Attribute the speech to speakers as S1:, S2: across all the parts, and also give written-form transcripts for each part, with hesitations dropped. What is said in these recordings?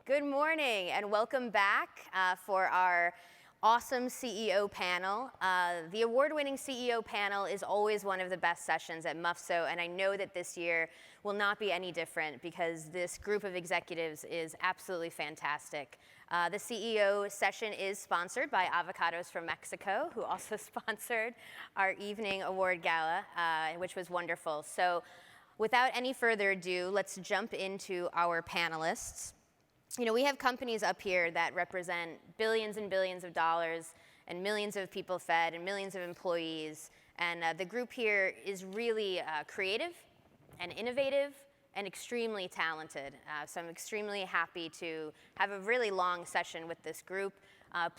S1: Good morning and welcome back for our awesome CEO panel. The award-winning CEO panel is always one of the best sessions at MUFSO, and I know that this year will not be any different because this group of executives is absolutely fantastic. The CEO session is sponsored by Avocados from Mexico, who also sponsored our evening award gala, which was wonderful. So without any further ado, let's jump into our panelists. You know, we have companies up here that represent billions and billions of dollars and millions of people fed and millions of employees. And the group here is really creative and innovative and extremely talented. So I'm extremely happy to have a really long session with this group.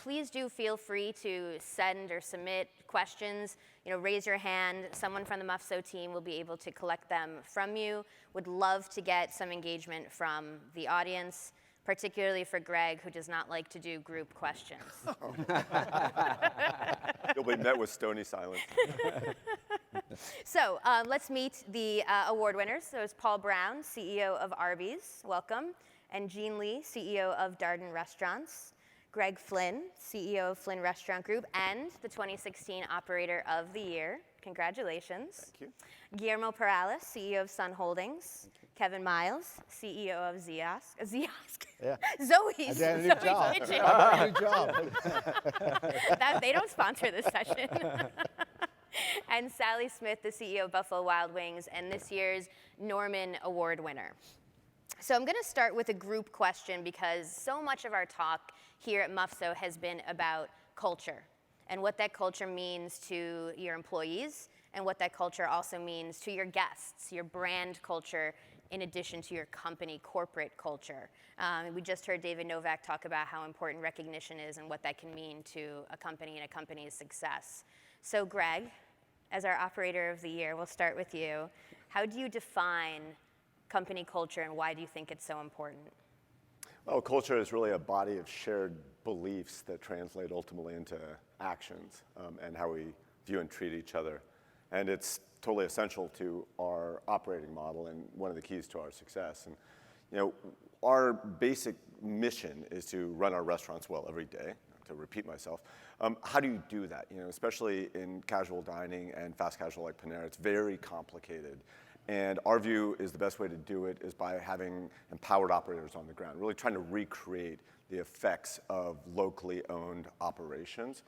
S1: Please do feel free to send or submit questions. You know, raise your hand. Someone from the MUFSO team will be able to collect them from you. Would love to get some engagement from the audience, particularly for Greg, who does not like to do group questions.
S2: You'll be met with stony silence.
S1: So let's meet the award winners. So it's Paul Brown, CEO of Arby's, welcome, and Jean Lee, CEO of Darden Restaurants, Greg Flynn, CEO of Flynn Restaurant Group, and the 2016 Operator of the Year. Congratulations.
S2: Thank you.
S1: Guillermo Perales, CEO of Sun Holdings. Kevin Miles, CEO of Ziosk.
S3: Yeah.
S1: Zoe's.
S3: I did a new job.
S1: Kitchen.
S3: I did a new job.
S1: They don't sponsor this session. And Sally Smith, the CEO of Buffalo Wild Wings, and this year's Norman Award winner. So I'm going to start with a group question because so much of our talk here at MUFSO has been about culture and what that culture means to your employees and what that culture also means to your guests, your brand culture, in addition to your company corporate culture. We just heard David Novak talk about how important recognition is and what that can mean to a company and a company's success. So Greg, as our Operator of the Year, we'll start with you. How do you define company culture and why do you think it's so important?
S2: Well, culture is really a body of shared beliefs that translate ultimately into actions and how we view and treat each other. And it's totally essential to our operating model and one of the keys to our success. And you know, our basic mission is to run our restaurants well every day. To repeat myself, how do you do that? You know, especially in casual dining and fast casual like Panera, it's very complicated. And our view is the best way to do it is by having empowered operators on the ground, really trying to recreate the effects of locally owned operations.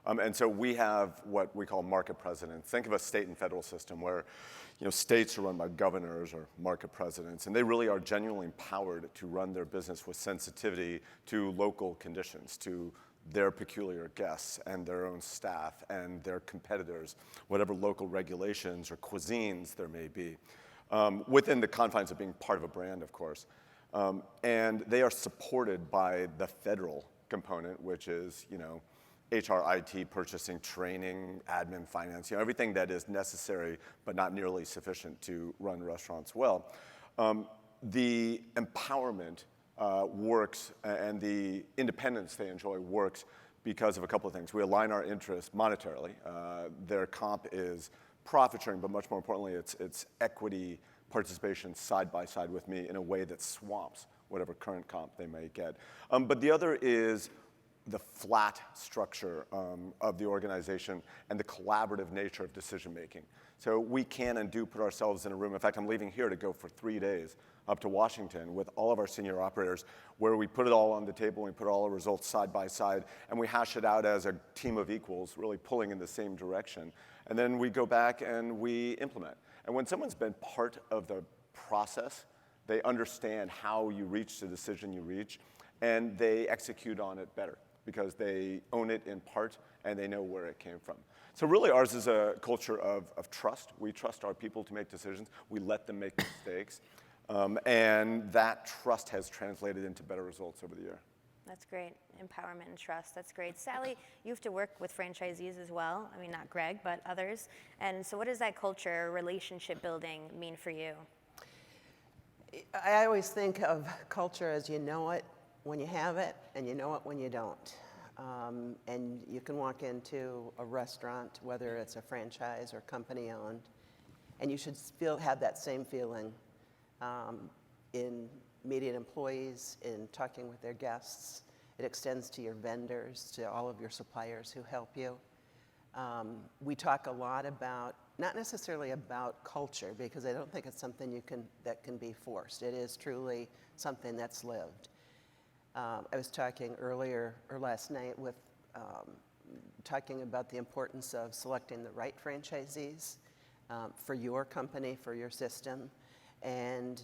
S2: And so we have what we call market presidents. Think of a state and federal system where, you know, states are run by governors or market presidents, and they really are genuinely empowered to run their business with sensitivity to local conditions, to their peculiar guests and their own staff and their competitors, whatever local regulations or cuisines there may be, within the confines of being part of a brand, of course. And they are supported by the federal component, which is, you know, HR, IT, purchasing, training, admin, finance, you know, everything that is necessary but not nearly sufficient to run restaurants well. The empowerment works and the independence they enjoy works because of a couple of things. We align our interests monetarily. Their comp is profit sharing, but much more importantly, it's equity participation side by side with me in a way that swamps whatever current comp they may get. But the other is the flat structure of the organization and the collaborative nature of decision making. So we can and do put ourselves in a room. In fact, I'm leaving here to go for 3 days up to Washington with all of our senior operators, where we put it all on the table, and we put all the results side by side, and we hash it out as a team of equals, really pulling in the same direction. And then we go back and we implement. And when someone's been part of the process, they understand how you reach the decision you reach, and they execute on it better because they own it in part and they know where it came from. So really ours is a culture of trust. We trust our people to make decisions. We let them make mistakes. And that trust has translated into better results over the year.
S1: That's great. Empowerment and trust. That's great. Sally, you have to work with franchisees as well. I mean, not Greg, but others. And so what does that culture, relationship building mean for you?
S4: I always think of culture as you know it when you have it, and you know it when you don't. And you can walk into a restaurant, whether it's a franchise or company owned, and you should have that same feeling in meeting employees, in talking with their guests. It extends to your vendors, to all of your suppliers who help you. We talk a lot about, not necessarily about culture, because I don't think it's something that can be forced. It is truly something that's lived. I was talking earlier, or last night, with talking about the importance of selecting the right franchisees for your company, for your system, and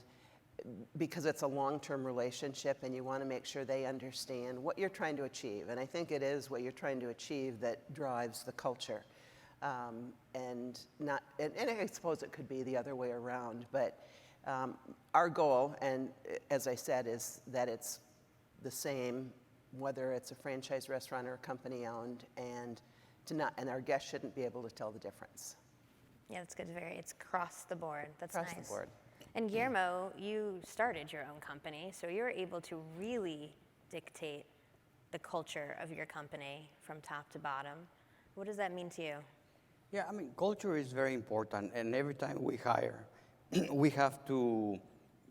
S4: because it's a long-term relationship and you want to make sure they understand what you're trying to achieve. And I think it is what you're trying to achieve that drives the culture. And I suppose it could be the other way around, but our goal, and as I said, is that it's the same whether it's a franchise restaurant or a company owned, and our guests shouldn't be able to tell the difference.
S1: Yeah, that's good. It's across the board. That's
S4: Across
S1: nice.
S4: the board.
S1: And Guillermo, you started your own company, so you're able to really dictate the culture of your company from top to bottom. What does that mean to you?
S5: Yeah, I mean, culture is very important, and every time we hire, we have to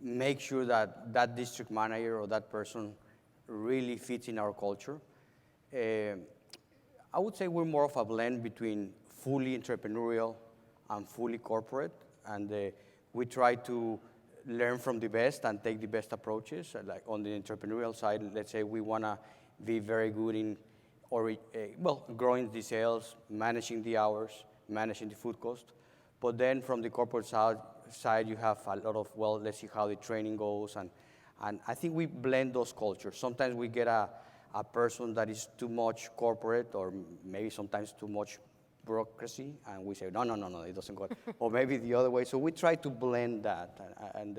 S5: make sure that that district manager or that person really fits in our culture. I would say we're more of a blend between fully entrepreneurial and fully corporate, and we try to learn from the best and take the best approaches. Like on the entrepreneurial side, let's say we want to be very good in growing the sales, managing the hours, managing the food cost. But then from the corporate side, you have a lot of, let's see how the training goes. And I think we blend those cultures. Sometimes we get a person that is too much corporate, or maybe sometimes too much bureaucracy, and we say, no, it doesn't go. Or maybe the other way. So we try to blend that. And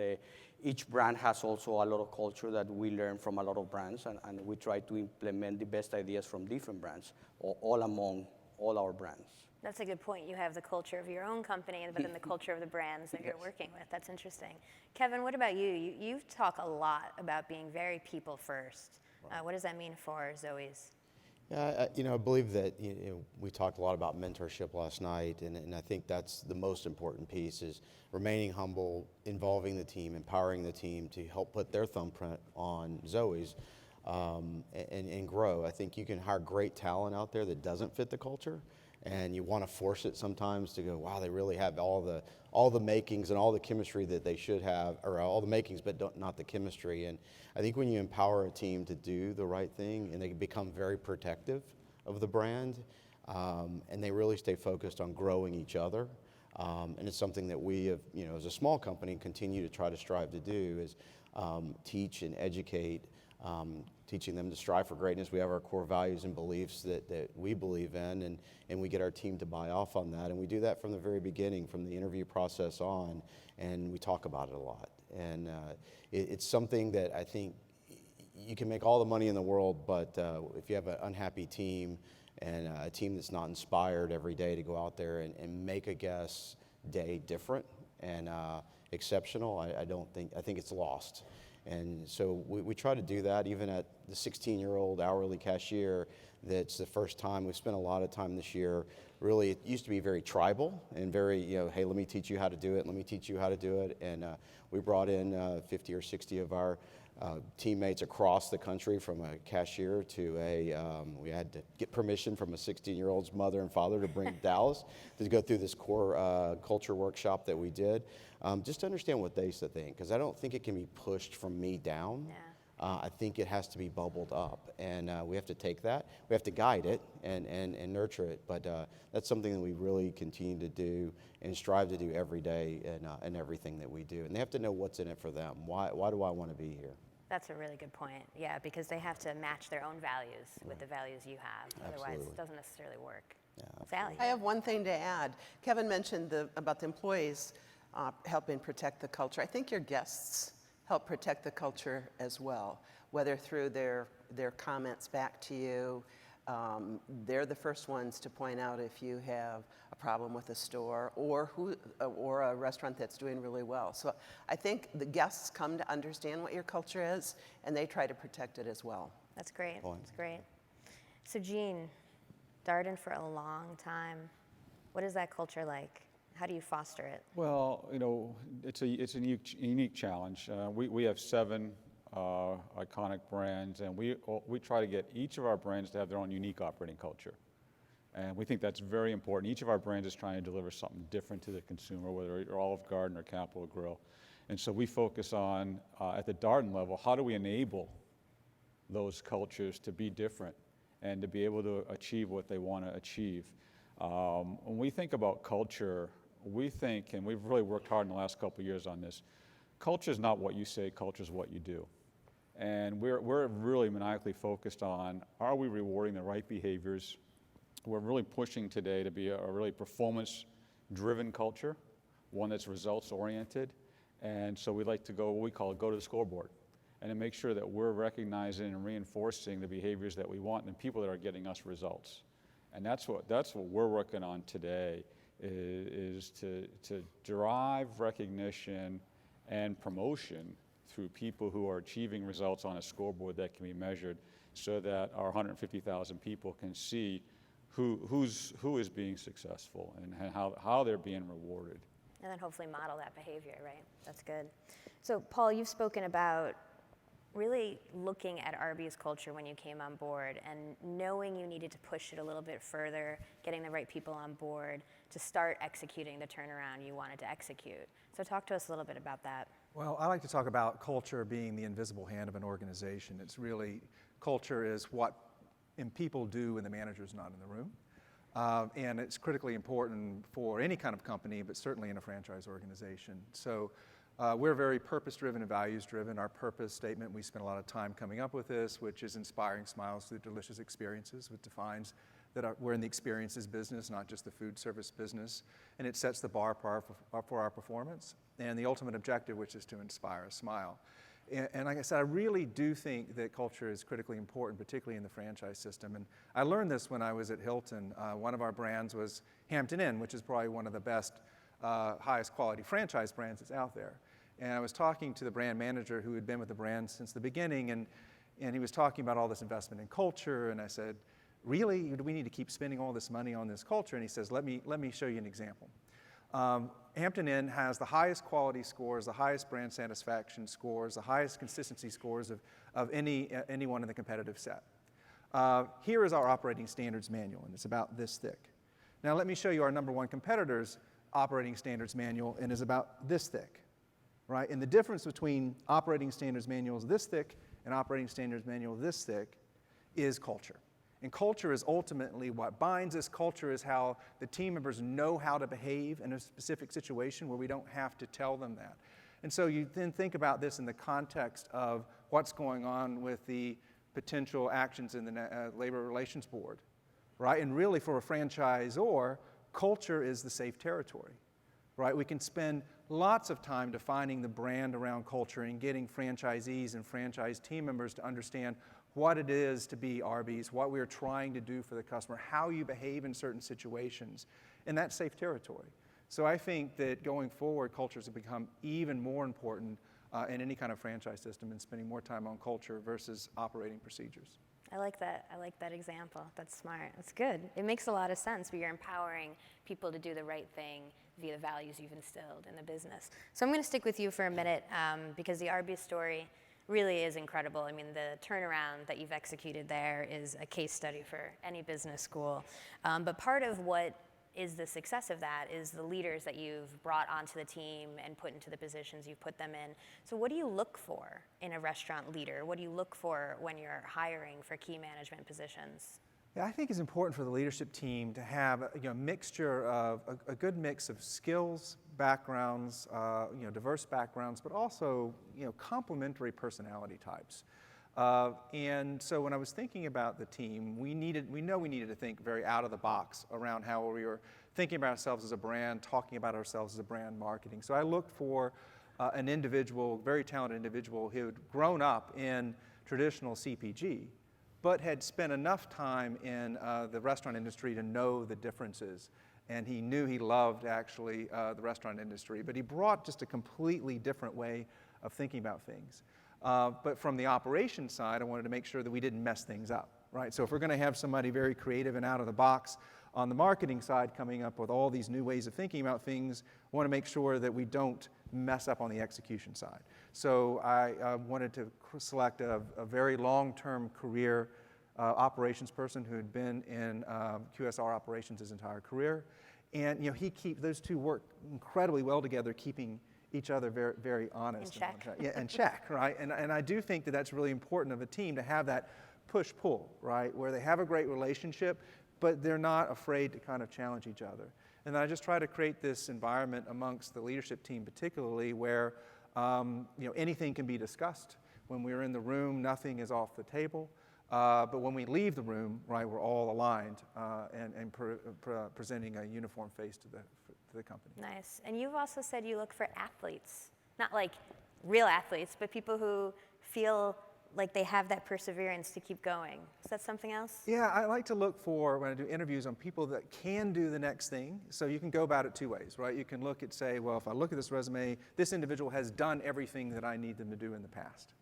S5: each brand has also a lot of culture that we learn from a lot of brands, and we try to implement the best ideas from different brands, all among all our brands.
S1: That's a good point. You have the culture of your own company, but then the culture of the brands that you're working with. That's interesting. Kevin, what about you? You talk a lot about being very people first. What does that mean for Zoe's?
S3: Yeah, I believe that we talked a lot about mentorship last night, and I think that's the most important piece is remaining humble, involving the team, empowering the team to help put their thumbprint on Zoe's and grow. I think you can hire great talent out there that doesn't fit the culture, and you want to force it sometimes to go, wow, they really have all the makings and all the chemistry that they should have, or all the makings but not the chemistry. And I think when you empower a team to do the right thing and they become very protective of the brand, and they really stay focused on growing each other, and it's something that we have, as a small company, continue to try to strive to do is teach and educate, teaching them to strive for greatness. We have our core values and beliefs that we believe in, and we get our team to buy off on that. And we do that from the very beginning, from the interview process on, and we talk about it a lot. And it's something that I think you can make all the money in the world, but if you have an unhappy team and a team that's not inspired every day to go out there and make a guest's day different and exceptional, I think it's lost. And so we try to do that even at the 16-year-old hourly cashier. That's the first time. We've spent a lot of time this year. Really, it used to be very tribal and very, hey, let me teach you how to do it. Let me teach you how to do it. And we brought in 50 or 60 of our teammates across the country, from a cashier to we had to get permission from a 16-year-old's mother and father to bring Dallas to go through this core culture workshop that we did, just to understand what they think, because I don't think it can be pushed from me down.
S1: Yeah.
S3: I think it has to be bubbled up, and we have to take that. We have to guide it and nurture it, but that's something that we really continue to do and strive to do every day in everything that we do. And they have to know what's in it for them. Why do I want to be here?
S1: That's a really good point. Yeah, because they have to match their own values with the values you have. Otherwise,
S3: Absolutely.
S1: it doesn't necessarily work.
S3: Yeah,
S1: Sally?
S4: I have one thing to add. Kevin mentioned about the employees helping protect the culture. I think your guests help protect the culture as well, whether through their comments back to you. They're the first ones to point out if you have a problem with a store or a restaurant that's doing really well. So I think the guests come to understand what your culture is, and they try to protect it as well.
S1: That's great.
S3: Point.
S1: That's great. So Jean, Darden for a long time. What is that culture like? How do you foster it?
S6: Well, it's a unique challenge. We have 7 iconic brands, and we try to get each of our brands to have their own unique operating culture. And we think that's very important. Each of our brands is trying to deliver something different to the consumer, whether you're Olive Garden or Capital Grille. And so we focus on, at the Darden level, how do we enable those cultures to be different and to be able to achieve what they want to achieve. When we think about culture, we think, and we've really worked hard in the last couple of years on this, culture is not what you say, culture is what you do. And we're really maniacally focused on, are we rewarding the right behaviors? We're really pushing today to be a really performance-driven culture, one that's results-oriented. And so we like to go, what we call go to the scoreboard, and to make sure that we're recognizing and reinforcing the behaviors that we want and the people that are getting us results. And that's what we're working on today, is to drive recognition and promotion through people who are achieving results on a scoreboard that can be measured, so that our 150,000 people can see who is being successful and how they're being rewarded.
S1: And then hopefully model that behavior, right? That's good. So Paul, you've spoken about really looking at Arby's culture when you came on board and knowing you needed to push it a little bit further, getting the right people on board to start executing the turnaround you wanted to execute. So talk to us a little bit about that.
S7: Well, I like to talk about culture being the invisible hand of an organization. It's really, culture is what people do when the manager's not in the room. And it's critically important for any kind of company, but certainly in a franchise organization. So we're very purpose-driven and values-driven. Our purpose statement, we spent a lot of time coming up with this, which is inspiring smiles through delicious experiences, which defines that we're in the experiences business, not just the food service business. And it sets the bar for our performance. And the ultimate objective, which is to inspire a smile. And like I said, I really do think that culture is critically important, particularly in the franchise system. And I learned this when I was at Hilton. One of our brands was Hampton Inn, which is probably one of the best, highest quality franchise brands that's out there. And I was talking to the brand manager who had been with the brand since the beginning, and he was talking about all this investment in culture. And I said, really, do we need to keep spending all this money on this culture? And he says, let me show you an example. Hampton Inn has the highest quality scores, the highest brand satisfaction scores, the highest consistency scores of anyone in the competitive set. Here is our operating standards manual, and it's about this thick. Now let me show you our number 1 competitor's operating standards manual, and is about this thick, right? And the difference between operating standards manuals this thick and operating standards manual this thick is culture. And culture is ultimately what binds us. Culture is how the team members know how to behave in a specific situation where we don't have to tell them that. And so you then think about this in the context of what's going on with the potential actions in the Labor Relations Board, right? And really for a franchisor, culture is the safe territory, right? We can spend lots of time defining the brand around culture and getting franchisees and franchise team members to understand what it is to be Arby's, what we're trying to do for the customer, how you behave in certain situations, and that's safe territory. So I think that going forward, cultures have become even more important in any kind of franchise system, and spending more time on culture versus operating procedures.
S1: I like that. I like that example. That's smart. That's good. It makes a lot of sense, where you're empowering people to do the right thing via the values you've instilled in the business. So I'm going to stick with you for a minute because the Arby's story really is incredible. I mean, the turnaround that you've executed there is a case study for any business school. But part of what is the success of that is the leaders that you've brought onto the team and put into the positions you've put them in. So what do you look for in a restaurant leader? What do you look for when you're hiring for key management positions?
S7: Yeah, I think it's important for the leadership team to have a mixture of a good mix of skills, backgrounds, diverse backgrounds, but also complementary personality types. And so when I was thinking about the team, we needed to think very out of the box around how we were thinking about ourselves as a brand, talking about ourselves as a brand marketing. So I looked for an individual, very talented individual who had grown up in traditional CPG, but had spent enough time in the restaurant industry to know the differences. And he knew he loved actually the restaurant industry, but he brought just a completely different way of thinking about things. But from the operations side, I wanted to make sure that we didn't mess things up, right? So if we're going to have somebody very creative and out of the box On the marketing side, coming up with all these new ways of thinking about things, I want to make sure that we don't mess up on the execution side. So I wanted to select a very long-term career operations person who had been in QSR operations his entire career. And those two work incredibly well together, keeping each other very, very honest.
S1: In check.
S7: Yeah, and check, right? And I do think that that's really important of a team to have that push-pull, right? Where they have a great relationship, but they're not afraid to kind of challenge each other. And I just try to create this environment amongst the leadership team particularly where anything can be discussed. When we're in the room, nothing is off the table. But when we leave the room, right, we're all aligned and presenting a uniform face to the company.
S1: Nice. And you've also said you look for athletes, not like real athletes, but people who feel like they have that perseverance to keep going. Is that something else?
S7: Yeah, I like to look for, when I do interviews, on people that can do the next thing. So you can go about it two ways, right? You can look at, say, well, if I look at this resume, this individual has done everything that I need them to do in the past,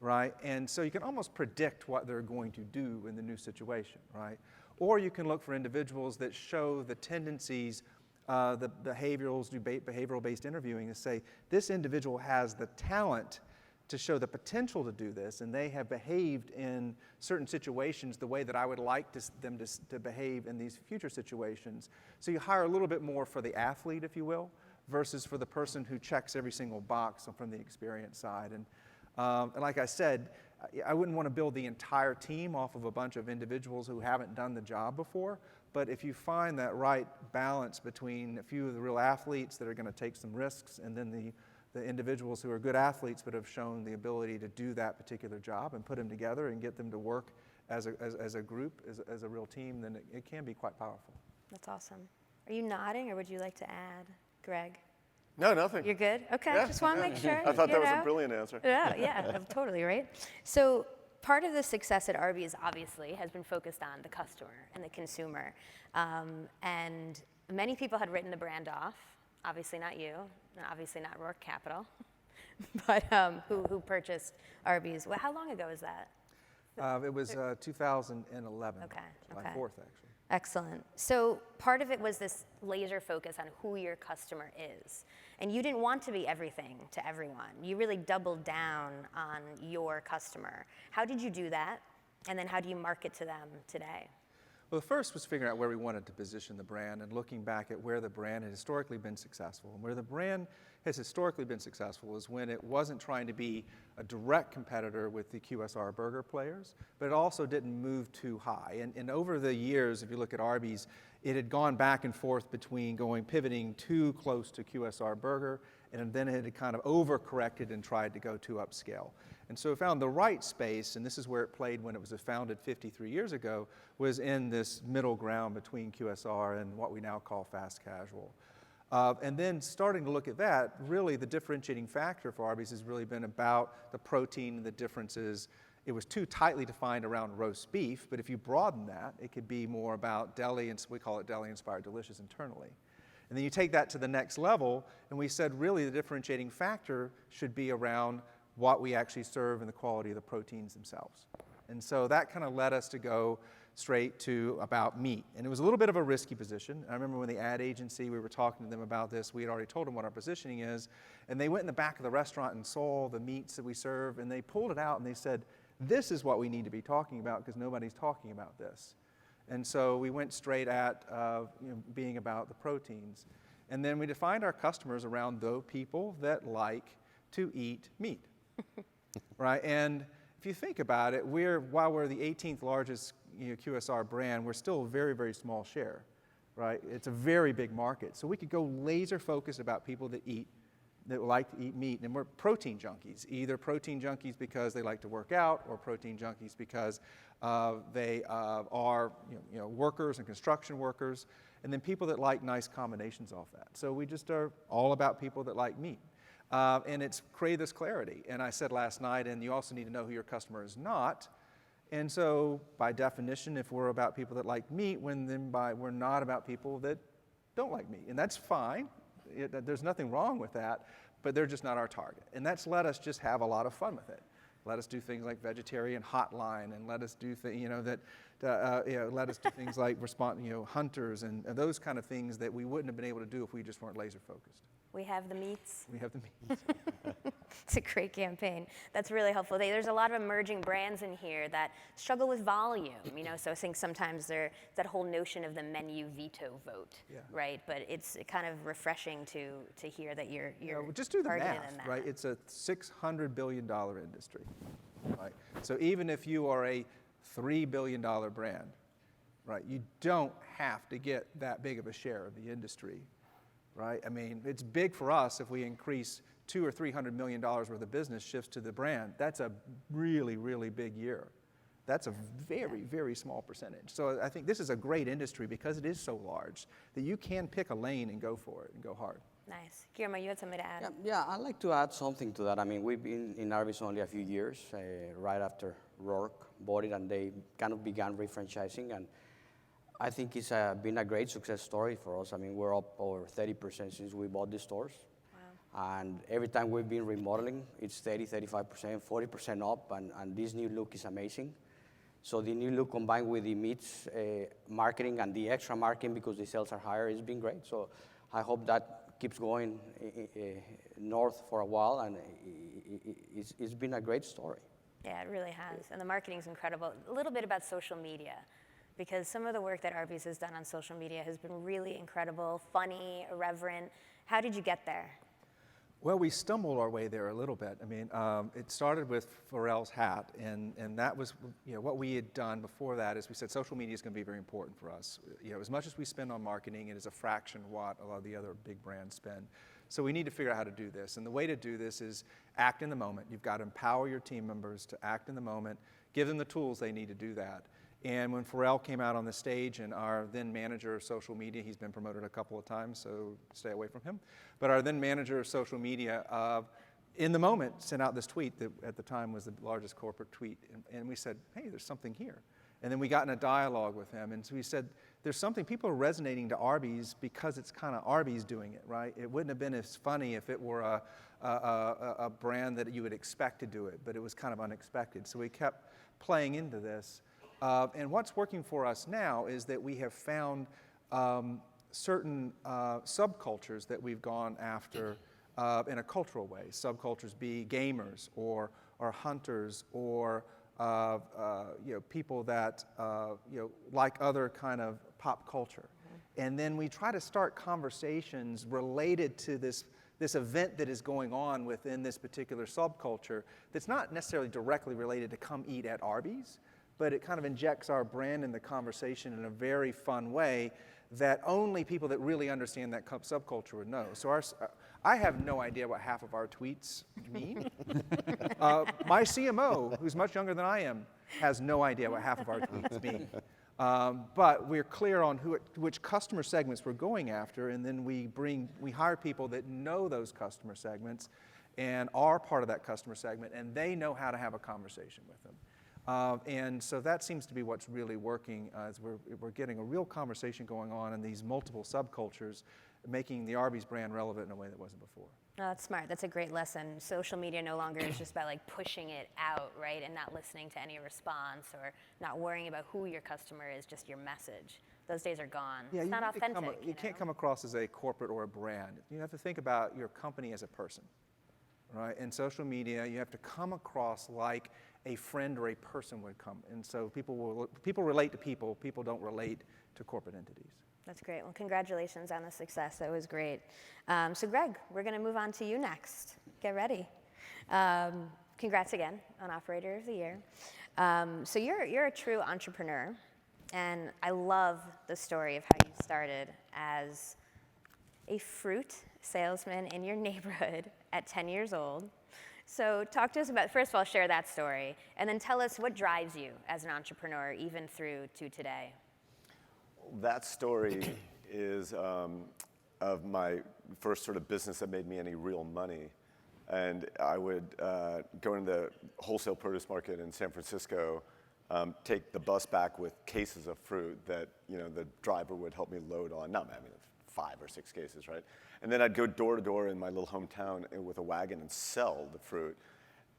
S7: right? And so you can almost predict what they're going to do in the new situation, right? Or you can look for individuals that show the tendencies, the behavioral-based interviewing, to say, this individual has the talent to show the potential to do this, and they have behaved in certain situations the way that I would like them to behave in these future situations. So you hire a little bit more for the athlete, if you will, versus for the person who checks every single box from the experience side. And like I said, I wouldn't want to build the entire team off of a bunch of individuals who haven't done the job before, but if you find that right balance between a few of the real athletes that are going to take some risks, and then the individuals who are good athletes but have shown the ability to do that particular job and put them together and get them to work as a group, as a real team, then it can be quite powerful.
S1: That's awesome. Are you nodding, or would you like to add, Greg?
S2: No, nothing.
S1: You're good? Okay,
S2: Yeah,
S1: just want to make sure.
S2: I thought that was
S1: know?
S2: a brilliant answer.
S1: Yeah, totally, right? So part of the success at Arby's, obviously, has been focused on the customer and the consumer. And many people had written the brand off. Obviously not you, and obviously not Rourke Capital, but who purchased Arby's. Well, how long ago was that?
S7: It was 2011,
S1: Okay,
S7: July
S1: okay.
S7: 4th, actually.
S1: Excellent. So part of it was this laser focus on who your customer is. And you didn't want to be everything to everyone. You really doubled down on your customer. How did you do that? And then how do you market to them today?
S7: Well, the first was figuring out where we wanted to position the brand and looking back at where the brand had historically been successful. And where the brand has historically been successful is when it wasn't trying to be a direct competitor with the QSR burger players, but it also didn't move too high. And over the years, if you look at Arby's, it had gone back and forth between pivoting too close to QSR burger, and then it had kind of overcorrected and tried to go too upscale. And so it found the right space, and this is where it played when it was founded 53 years ago, was in this middle ground between QSR and what we now call fast casual. And then starting to look at that, really the differentiating factor for Arby's has really been about the protein and the differences. It was too tightly defined around roast beef, but if you broaden that, it could be more about deli, and we call it deli-inspired delicious internally. And then you take that to the next level, and we said really the differentiating factor should be around what we actually serve and the quality of the proteins themselves. And so that kind of led us to go straight to about meat. And it was a little bit of a risky position. I remember when the ad agency, we were talking to them about this, we had already told them what our positioning is, and they went in the back of the restaurant and saw the meats that we serve, and they pulled it out and they said, this is what we need to be talking about because nobody's talking about this. And so we went straight at being about the proteins. And then we defined our customers around those people that like to eat meat. Right? And if you think about it, while we're the 18th largest QSR brand, we're still a very, very small share. Right? It's a very big market. So we could go laser focused about people that like to eat meat. And we're protein junkies, either protein junkies because they like to work out, or protein junkies because they are workers and construction workers, and then people that like nice combinations off that. So we just are all about people that like meat. And it's created this clarity. And I said last night, and you also need to know who your customer is not. And so by definition, if we're about people that like meat, we're not about people that don't like meat. And that's fine. There's nothing wrong with that, but they're just not our target. And that's let us just have a lot of fun with it. Let us do things like vegetarian hotline, and let us do let us do things like hunters and those kind of things that we wouldn't have been able to do if we just weren't laser focused.
S1: We have the meats.
S7: We have the means.
S1: It's a great campaign. That's really helpful. There's a lot of emerging brands in here that struggle with volume, so I think sometimes there's that whole notion of the menu veto vote, right? But it's kind of refreshing to hear that you're
S7: just do the
S1: targeted
S7: math,
S1: in that.
S7: right? It's a $600 billion industry, right? So even if you are a $3 billion brand, right, you don't have to get that big of a share of the industry, right? I mean, it's big for us if we increase $200 or $300 million worth of business shifts to the brand. That's a really, really big year. That's a very, very small percentage. So I think this is a great industry because it is so large that you can pick a lane and go for it and go hard.
S1: Nice. Guillermo, you had something to add?
S5: Yeah, I'd like to add something to that. I mean, we've been in Arby's only a few years, right after Rourke bought it, and they kind of began refranchising. And I think it's been a great success story for us. I mean, we're up over 30% since we bought the stores. Wow. And every time we've been remodeling, it's 30, 35%, 40% up, and this new look is amazing. So the new look combined with the meats marketing and the extra marketing because the sales are higher has been great. So I hope that keeps going north for a while, and it's been a great story.
S1: Yeah, it really has. And the marketing's incredible. A little bit about social media, because some of the work that Arby's has done on social media has been really incredible, funny, irreverent. How did you get there?
S7: Well, we stumbled our way there a little bit. I mean, it started with Pharrell's hat, and that was, what we had done before that is we said social media is going to be very important for us. As much as we spend on marketing, it is a fraction of what a lot of the other big brands spend. So we need to figure out how to do this, and the way to do this is act in the moment. You've got to empower your team members to act in the moment, give them the tools they need to do that. And when Pharrell came out on the stage, and our then manager of social media, he's been promoted a couple of times, so stay away from him, but our then manager of social media, in the moment, sent out this tweet that at the time was the largest corporate tweet, and we said, hey, there's something here. And then we got in a dialogue with him, and so we said, there's something, people are resonating to Arby's because it's kind of Arby's doing it, right? It wouldn't have been as funny if it were a brand that you would expect to do it, but it was kind of unexpected. So we kept playing into this. And what's working for us now is that we have found certain subcultures that we've gone after in a cultural way. Subcultures be gamers or hunters or people that like other kind of pop culture. And then we try to start conversations related to this event that is going on within this particular subculture that's not necessarily directly related to come eat at Arby's, but it kind of injects our brand in the conversation in a very fun way that only people that really understand that subculture would know. So I have no idea what half of our tweets mean. My CMO, who's much younger than I am, has no idea what half of our tweets mean. But we're clear on which customer segments we're going after, and then we hire people that know those customer segments and are part of that customer segment, and they know how to have a conversation with them. And so that seems to be what's really working, is we're getting a real conversation going on in these multiple subcultures, making the Arby's brand relevant in a way that wasn't before.
S1: No, that's smart. That's a great lesson. Social media no longer is just about pushing it out, right, and not listening to any response or not worrying about who your customer is, just your message. Those days are gone.
S7: Yeah,
S1: it's not authentic.
S7: You can't come across as a corporate or a brand. You have to think about your company as a person, right? In social media, you have to come across like a friend or a person would come. And so people relate to people. People don't relate to corporate entities.
S1: That's great. Well, congratulations on the success. That was great. So Greg, we're going to move on to you next. Get ready. Congrats again on Operator of the Year. So you're a true entrepreneur, and I love the story of how you started as a fruit salesman in your neighborhood at 10 years old. So talk to us about, first of all, share that story, and then tell us what drives you as an entrepreneur, even through to today.
S2: That story is of my first sort of business that made me any real money. And I would go into the wholesale produce market in San Francisco, take the bus back with cases of fruit that the driver would help me load on. 5 or 6 cases, right? And then I'd go door to door in my little hometown with a wagon and sell the fruit.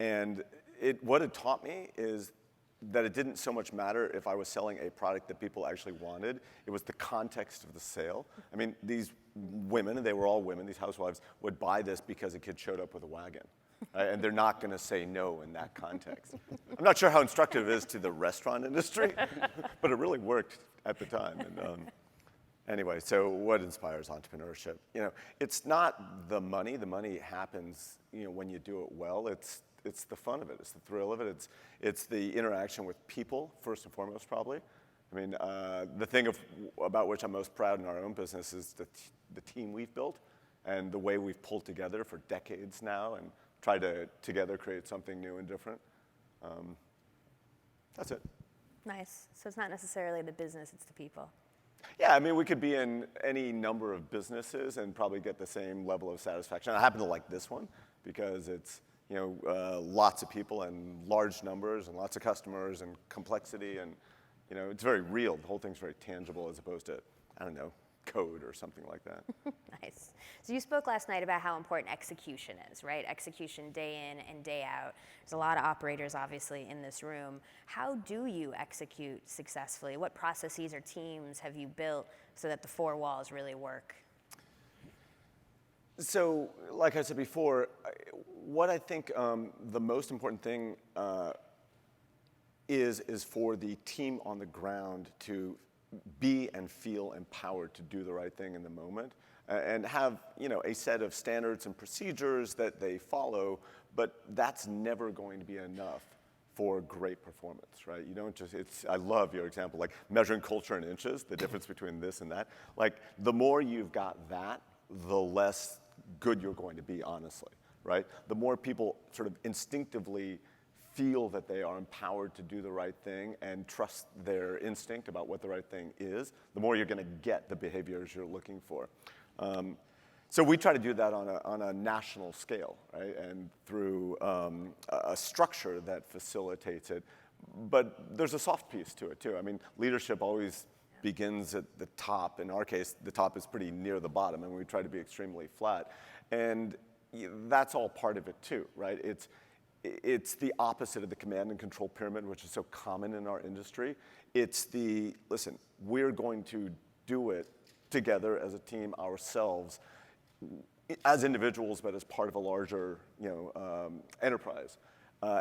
S2: And what it taught me is that it didn't so much matter if I was selling a product that people actually wanted. It was the context of the sale. I mean, these women, and they were all women, these housewives, would buy this because a kid showed up with a wagon. Right? And they're not going to say no in that context. I'm not sure how instructive it is to the restaurant industry, but it really worked at the time. And anyway, so what inspires entrepreneurship? You know, it's not the money. The money happens, you know, when you do it well. It's the fun of it. It's the thrill of it. It's the interaction with people, first and foremost, probably. I mean, the thing about which I'm most proud in our own business is the team we've built and the way we've pulled together for decades now and try to together create something new and different. That's it.
S1: Nice. So it's not necessarily the business, it's the people.
S2: Yeah, I mean, we could be in any number of businesses and probably get the same level of satisfaction. I happen to like this one because it's, you know, lots of people and large numbers and lots of customers and complexity and, you know, it's very real. The whole thing's very tangible as opposed to, I don't know, code or something like that.
S1: Nice. So you spoke last night about how important execution is, right? Execution day in and day out. There's a lot of operators, obviously, in this room. How do you execute successfully? What processes or teams have you built so that the four walls really work?
S2: So, like I said before, what I think the most important thing is for the team on the ground to be and feel empowered to do the right thing in the moment and have, you know, a set of standards and procedures that they follow, but that's never going to be enough for great performance, right? You don't just, I love your example, like measuring culture in inches, the difference between this and that. Like, the more you've got that, the less good you're going to be, honestly, right? The more people sort of instinctively feel that they are empowered to do the right thing and trust their instinct about what the right thing is, the more you're going to get the behaviors you're looking for. So we try to do that on a national scale, right? And through a structure that facilitates it. But there's a soft piece to it, too. I mean, leadership always begins at the top. In our case, the top is pretty near the bottom, and we try to be extremely flat. And that's all part of it, too, right? It's the opposite of the command and control pyramid, which is so common in our industry. It's the, listen, we're going to do it together as a team ourselves, as individuals, but as part of a larger, you know, enterprise.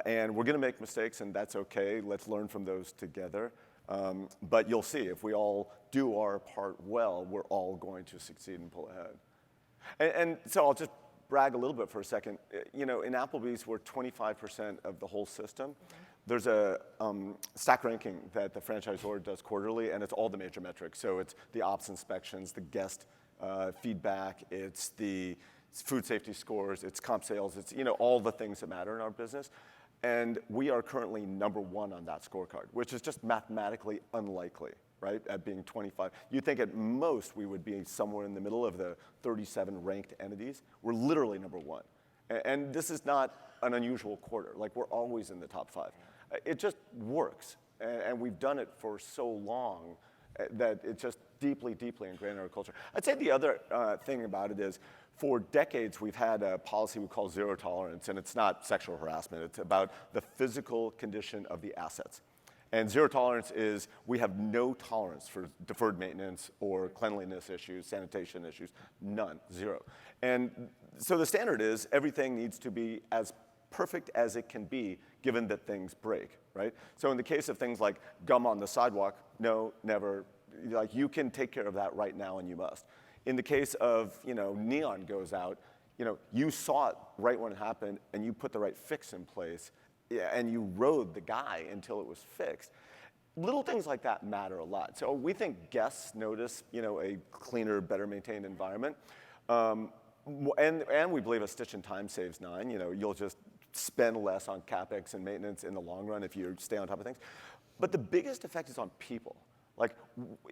S2: And we're going to make mistakes, and that's okay. Let's learn from those together. But you'll see, if we all do our part well, we're all going to succeed and pull ahead. And so I'll just brag a little bit for a second. You know, in Applebee's, we're 25% of the whole system. Mm-hmm. There's a stack ranking that the franchisor does quarterly, and it's all the major metrics. So it's the ops inspections, the guest feedback, it's the food safety scores, it's comp sales, it's, you know, all the things that matter in our business. And we are currently #1 on that scorecard, which is just mathematically unlikely, right, at being 25. You'd think at most we would be somewhere in the middle of the 37 ranked entities. We're literally #1. And this is not an unusual quarter. Like, we're always in the top 5. It just works. And we've done it for so long that it's just deeply, deeply ingrained in our culture. I'd say the other thing about it is, for decades, we've had a policy we call zero tolerance, and it's not sexual harassment. It's about the physical condition of the assets. And zero tolerance is we have no tolerance for deferred maintenance or cleanliness issues, sanitation issues, none, zero. And so the standard is everything needs to be as perfect as it can be, given that things break, right? So in the case of things like gum on the sidewalk, no, never. Like, you can take care of that right now, and you must. In the case of, you know, neon goes out, you know, you saw it right when it happened, and you put the right fix in place, and you rode the guy until it was fixed. Little things like that matter a lot. So we think guests notice, you know, a cleaner, better maintained environment. And we believe a stitch in time saves 9. You know, you'll just spend less on CapEx and maintenance in the long run if you stay on top of things. But the biggest effect is on people. Like,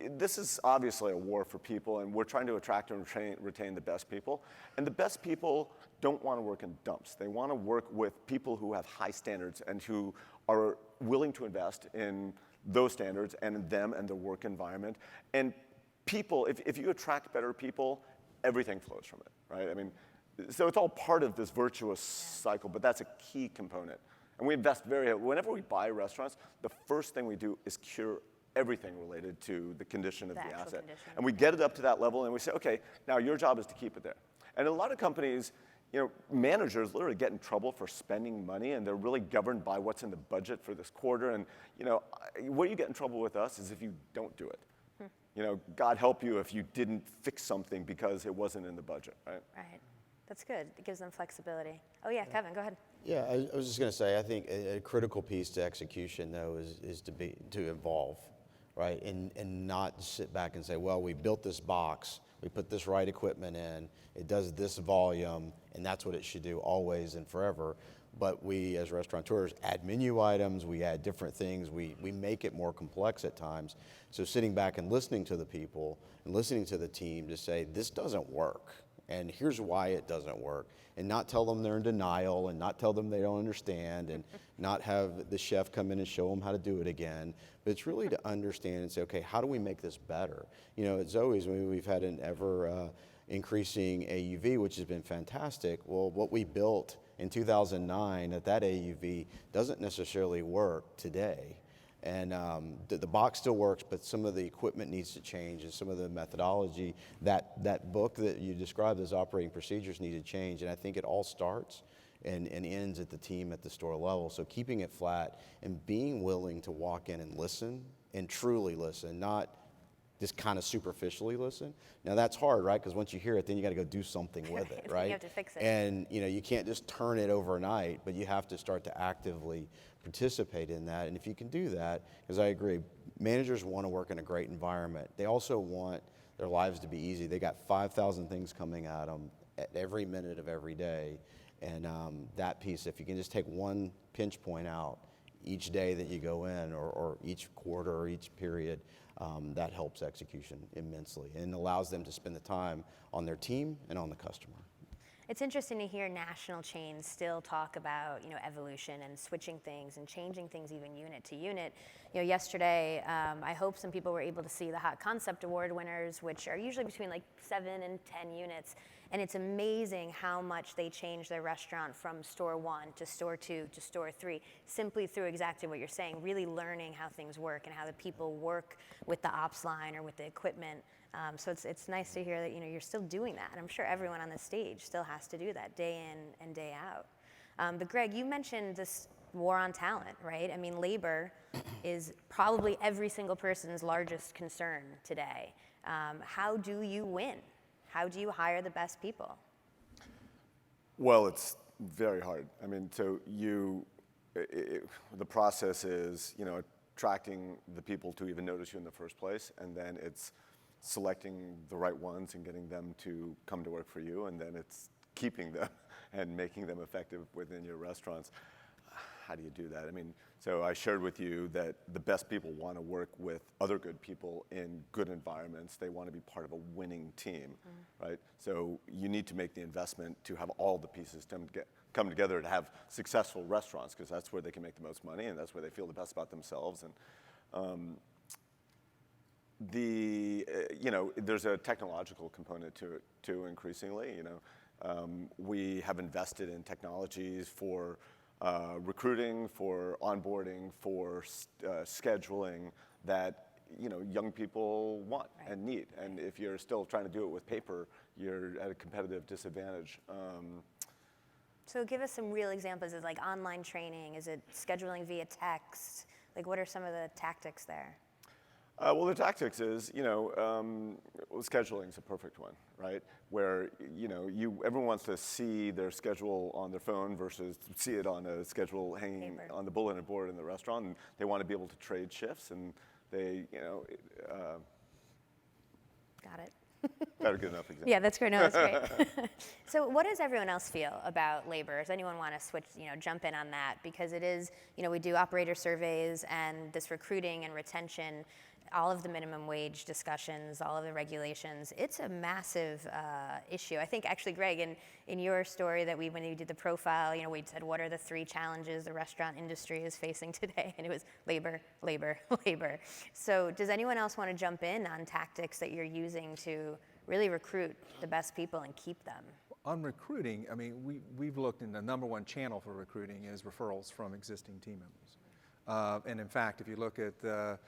S2: this is obviously a war for people, and we're trying to attract and retain the best people. And the best people don't want to work in dumps. They want to work with people who have high standards and who are willing to invest in those standards and in them and their work environment. And people, if you attract better people, everything flows from it, right? I mean, so it's all part of this virtuous cycle, but that's a key component. And we invest whenever we buy restaurants, the first thing we do is cure everything related to the condition of the
S1: actual
S2: asset.
S1: condition.
S2: And we get it up to that level and we say, okay, now your job is to keep it there. And a lot of companies, managers literally get in trouble for spending money, and they're really governed by what's in the budget for this quarter. And, where you get in trouble with us is if you don't do it. God help you if you didn't fix something because it wasn't in the budget, right?
S1: Right. That's good. It gives them flexibility. Oh yeah, Kevin, go ahead.
S3: Yeah, I was just going to say, I think a critical piece to execution, though, is to evolve, right? And not sit back and say, well, we built this box, we put this right equipment in, it does this volume, and that's what it should do always and forever. But we, as restaurateurs, add menu items, we add different things, we make it more complex at times. So sitting back and listening to the people and listening to the team to say, this doesn't work, and here's why it doesn't work, and not tell them they're in denial, and not tell them they don't understand, and not have the chef come in and show them how to do it again. But it's really to understand and say, okay, how do we make this better? At Zoe's, we've had an ever increasing AUV, which has been fantastic. Well, what we built in 2009 at that AUV doesn't necessarily work today. And the box still works, but some of the equipment needs to change, and some of the methodology, that book that you described as operating procedures need to change. And I think it all starts and ends at the team at the store level. So keeping it flat and being willing to walk in and listen, and truly listen, not just kind of superficially listen. Now that's hard, right? Because once you hear it, then you got to go do something with it, right?
S1: You have to fix it.
S3: And you can't just turn it overnight, but you have to start to actively participate in that. And if you can do that, because I agree, managers want to work in a great environment. They also want their lives to be easy. They got 5,000 things coming at them at every minute of every day. And that piece, if you can just take one pinch point out each day that you go in, or each quarter or each period, that helps execution immensely and allows them to spend the time on their team and on the customer.
S1: It's interesting to hear national chains still talk about, evolution and switching things and changing things even unit to unit. Yesterday, I hope some people were able to see the Hot Concept Award winners, which are usually between like 7 and 10 units. And it's amazing how much they change their restaurant from store 1 to store 2 to store 3, simply through exactly what you're saying, really learning how things work and how the people work with the ops line or with the equipment. So it's nice to hear that you're still doing that, and I'm sure everyone on the stage still has to do that day in and day out. But Greg, you mentioned this war on talent, right? I mean, labor is probably every single person's largest concern today. How do you win? How do you hire the best people?
S2: Well, it's very hard. I mean, so the process is, attracting the people to even notice you in the first place, and then it's selecting the right ones and getting them to come to work for you, and then it's keeping them and making them effective within your restaurants. How do you do that? I mean, so I shared with you that the best people want to work with other good people in good environments. They want to be part of a winning team, right? So you need to make the investment to have all the pieces come together to have successful restaurants, because that's where they can make the most money and that's where they feel the best about themselves. And there's a technological component to it too, increasingly. We have invested in technologies for recruiting, for onboarding, for scheduling that young people want and need. And if you're still trying to do it with paper, you're at a competitive disadvantage.
S1: So give us some real examples. Is it like online training? Is it scheduling via text? Like, what are some of the tactics there?
S2: Well, the tactics is, scheduling is a perfect one, right? Where, everyone wants to see their schedule on their phone versus see it on a schedule hanging on the bulletin board in the restaurant. And they want to be able to trade shifts, and they,
S1: Got it.
S2: Better good enough example.
S1: Yeah, that's great. No, that's great. So what does everyone else feel about labor? Does anyone want to switch, jump in on that? Because it is, we do operator surveys, and this recruiting and retention, all of the minimum wage discussions, all of the regulations, it's a massive issue. I think actually, Greg, in your story that when you did the profile, we said, what are the 3 challenges the restaurant industry is facing today? And it was labor, labor, labor. So does anyone else want to jump in on tactics that you're using to really recruit the best people and keep them?
S7: On recruiting, I mean, we've looked, and the number one channel for recruiting is referrals from existing team members. And in fact, if you look at the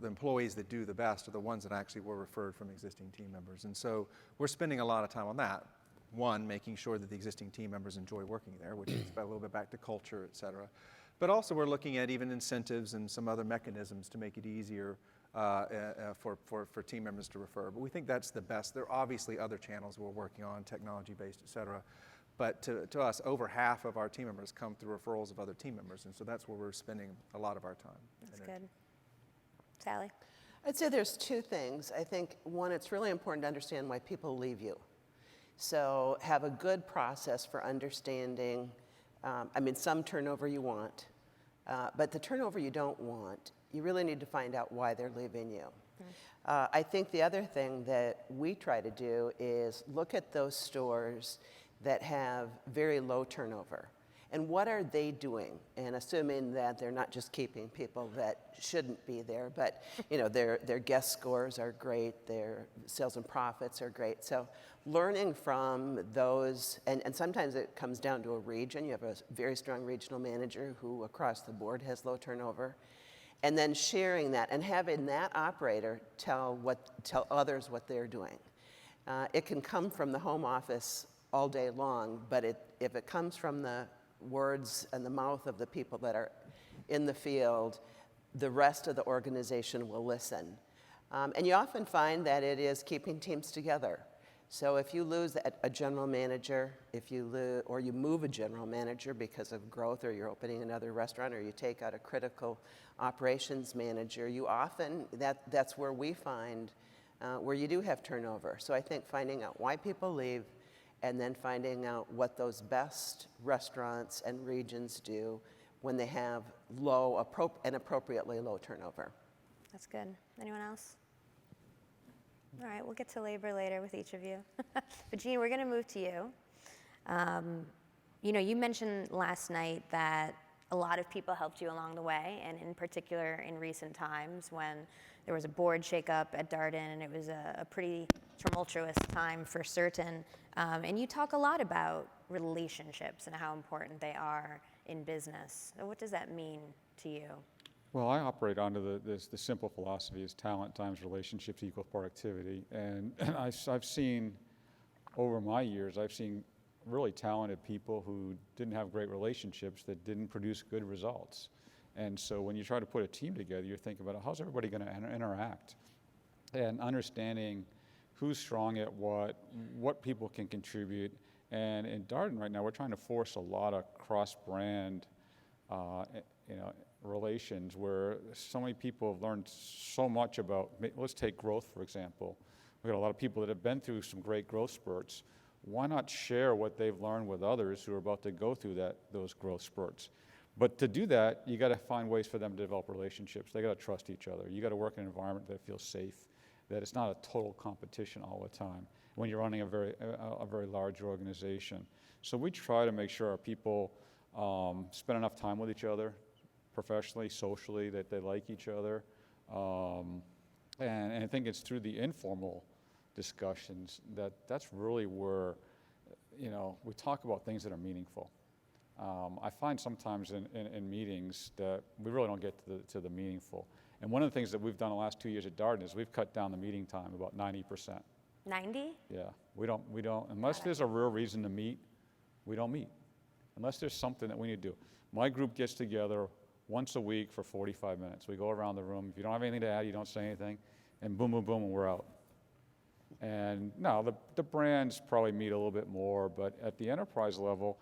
S7: employees that do the best are the ones that actually were referred from existing team members. And so we're spending a lot of time on that. One, making sure that the existing team members enjoy working there, which is a little bit back to culture, et cetera. But also we're looking at even incentives and some other mechanisms to make it easier for team members to refer. But we think that's the best. There are obviously other channels we're working on, technology-based, et cetera. But to us, over half of our team members come through referrals of other team members. And so that's where we're spending a lot of our time.
S1: That's good. Sally?
S4: I'd say there's two things. I think, one, it's really important to understand why people leave you. So have a good process for understanding, some turnover you want, but the turnover you don't want, you really need to find out why they're leaving you. I think the other thing that we try to do is look at those stores that have very low turnover. And what are they doing? And assuming that they're not just keeping people that shouldn't be there, but their guest scores are great, their sales and profits are great. So learning from those, and sometimes it comes down to a region. You have a very strong regional manager who across the board has low turnover. And then sharing that and having that operator tell others what they're doing. It can come from the home office all day long, but if it comes from the words and the mouth of the people that are in the field, the rest of the organization will listen. And you often find that it is keeping teams together. So if you lose a general manager, or you move a general manager because of growth, or you're opening another restaurant, or you take out a critical operations manager, you often, that's where we find where you do have turnover. So I think finding out why people leave, and then finding out what those best restaurants and regions do when they have appropriately low turnover. That's
S1: good. Anyone else? All right, we'll get to labor later with each of you. But Jean, we're going to move to you. You mentioned last night that a lot of people helped you along the way, and in particular in recent times when there was a board shakeup at Darden, and it was a pretty tumultuous time for certain. And you talk a lot about relationships and how important they are in business. So what does that mean to you?
S6: Well, I operate under the simple philosophy is talent times relationships equals productivity. And I've seen, over my years, I've seen really talented people who didn't have great relationships that didn't produce good results. And so when you try to put a team together, you're thinking about how's everybody going to interact, and understanding who's strong at what people can contribute. And in Darden right now, we're trying to force a lot of cross-brand relations where so many people have learned so much about, let's take growth, for example. We've got a lot of people that have been through some great growth spurts. Why not share what they've learned with others who are about to go through those growth spurts? But to do that, you got to find ways for them to develop relationships. They got to trust each other. You got to work in an environment that feels safe, that it's not a total competition all the time when you're running a very large organization. So we try to make sure our people spend enough time with each other, professionally, socially, that they like each other. And I think it's through the informal discussions that's really where, we talk about things that are meaningful. I find sometimes in meetings that we really don't get to the meaningful. And one of the things that we've done the last 2 years at Darden is we've cut down the meeting time about 90%.
S1: 90?
S6: Yeah, we don't, unless there's a real reason to meet, we don't meet. Unless there's something that we need to do. My group gets together once a week for 45 minutes. We go around the room. If you don't have anything to add, you don't say anything, and boom, boom, boom, and we're out. And now the brands probably meet a little bit more, but at the enterprise level,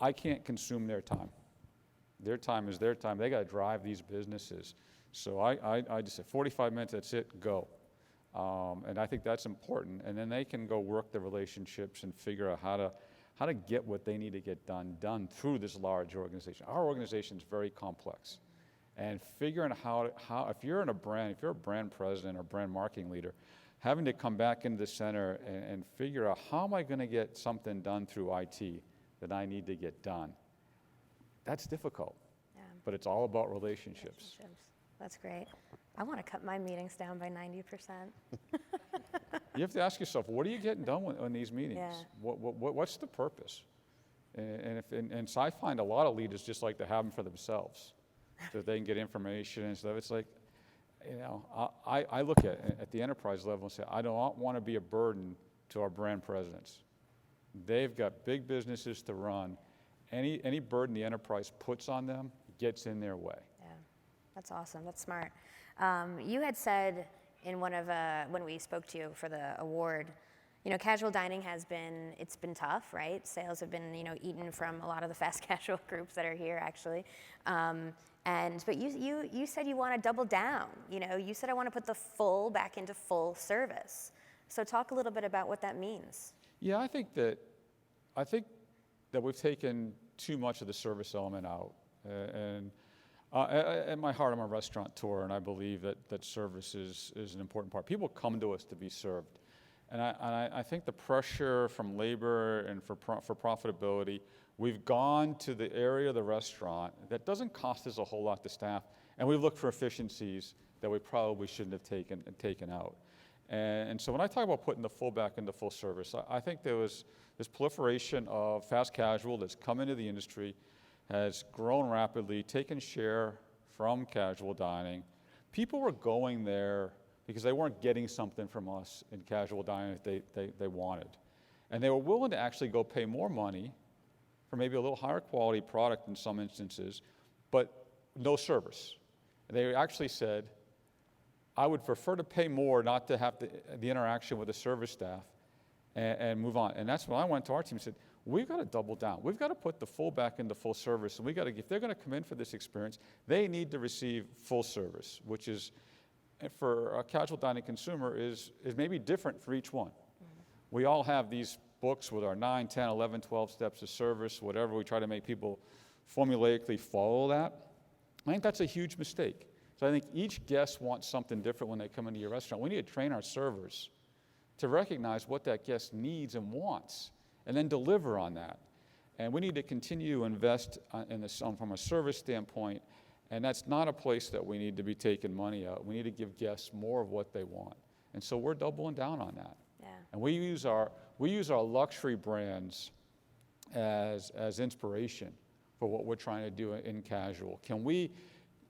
S6: I can't consume their time. Their time is their time. They got to drive these businesses. So I just said 45 minutes, that's it, go. And I think that's important. And then they can go work the relationships and figure out how to get what they need to get done through this large organization. Our organization is very complex. And figuring how if you're a brand president or brand marketing leader, having to come back into the center and figure out how am I going to get something done through IT that I need to get done, that's difficult.
S1: Yeah.
S6: But it's all about relationships.
S1: That's great. I want to cut my meetings down by 90%.
S6: You have to ask yourself, what are you getting done on these meetings?
S1: Yeah.
S6: What's the purpose? And so I find a lot of leaders just like to have them for themselves, so that they can get information and stuff. It's like, you know, I look at the enterprise level and say, I don't want to be a burden to our brand presidents. They've got big businesses to run. Any burden the enterprise puts on them gets in their way.
S1: Yeah, that's awesome. That's smart. You had said in one of when we spoke to you for the award, you know, casual dining it's been tough, right? Sales have been, you know, eaten from a lot of the fast casual groups that are here, actually. But you said you want to double down. You know, you said I want to put the full back into full service. So talk a little bit about what that means.
S6: Yeah, I think that we've taken too much of the service element out. At my heart, I'm a restaurateur, and I believe that service is an important part. People come to us to be served. And I think the pressure from labor and for profitability, we've gone to the area of the restaurant that doesn't cost us a whole lot to staff, and we've looked for efficiencies that we probably shouldn't have taken out. And so when I talk about putting the full back into full service, I think there was this proliferation of fast casual that's come into the industry, has grown rapidly, taken share from casual dining. People were going there because they weren't getting something from us in casual dining that they wanted. And they were willing to actually go pay more money for maybe a little higher quality product in some instances, but no service. And they actually said, I would prefer to pay more, not to have the interaction with the service staff, and move on. And that's when I went to our team and said, we've got to double down. We've got to put the full back into full service. And if they're going to come in for this experience, they need to receive full service, which is, for a casual dining consumer, is maybe different for each one. Mm-hmm. We all have these books with our 9, 10, 11, 12 steps of service, whatever. We try to make people formulaically follow that. I think that's a huge mistake. So I think each guest wants something different when they come into your restaurant. We need to train our servers to recognize what that guest needs and wants, and then deliver on that. And we need to continue to invest from a service standpoint, and that's not a place that we need to be taking money out. We need to give guests more of what they want. And so we're doubling down on that.
S1: Yeah.
S6: And we use our luxury brands as inspiration for what we're trying to do in casual. Can we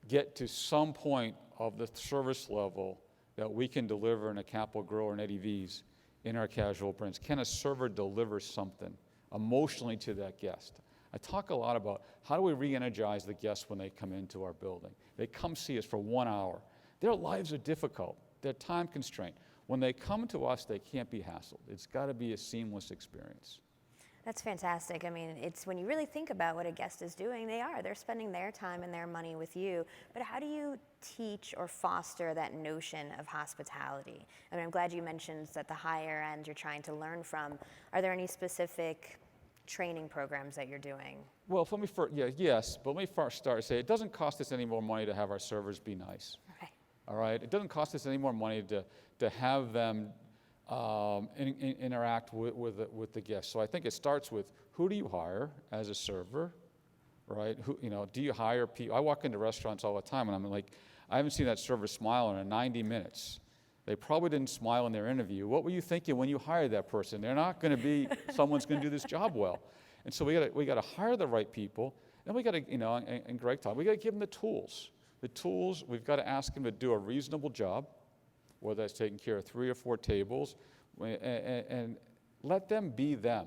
S6: get to some point of the service level that we can deliver in a Capital Grille or an Eddie V's in our casual brands? Can a server deliver something emotionally to that guest? I talk a lot about how do we re-energize the guests when they come into our building. They come see us for 1 hour. Their lives are difficult. They're time constrained. When they come to us, they can't be hassled. It's got to be a seamless experience.
S1: That's fantastic. I mean, it's when you really think about what a guest is doing, they're spending their time and their money with you. But how do you teach or foster that notion of hospitality? I mean, I'm glad you mentioned that the higher end you're trying to learn from. Are there any specific training programs that you're doing?
S6: Well, yes, but let me first start and say it doesn't cost us any more money to have our servers be nice.
S1: Okay.
S6: All right? It doesn't cost us any more money to have them interact with the guests. So I think it starts with, who do you hire as a server, right? Do you hire people? I walk into restaurants all the time, and I'm like, I haven't seen that server smile in 90 minutes. They probably didn't smile in their interview. What were you thinking when you hired that person? They're not going to be someone's going to do this job well. And so we got to hire the right people. Then we got to, and Greg talked, we got to give them the tools. The tools, we've got to ask them to do a reasonable job, whether that's taking care of 3 or 4 tables, and let them be them.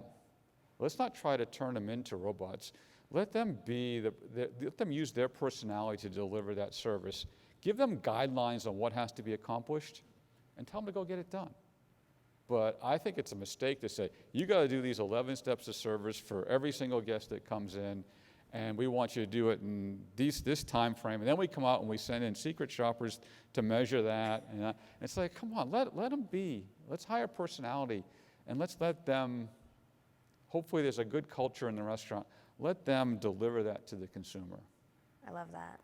S6: Let's not try to turn them into robots. Let them let them use their personality to deliver that service. Give them guidelines on what has to be accomplished, and tell them to go get it done. But I think it's a mistake to say, you got to do these 11 steps of service for every single guest that comes in, and we want you to do it in this time frame. And then we come out and we send in secret shoppers to measure that. And it's like, come on, let them be. Let's hire personality, and let's let them, hopefully there's a good culture in the restaurant, let them deliver that to the consumer.
S1: I love that.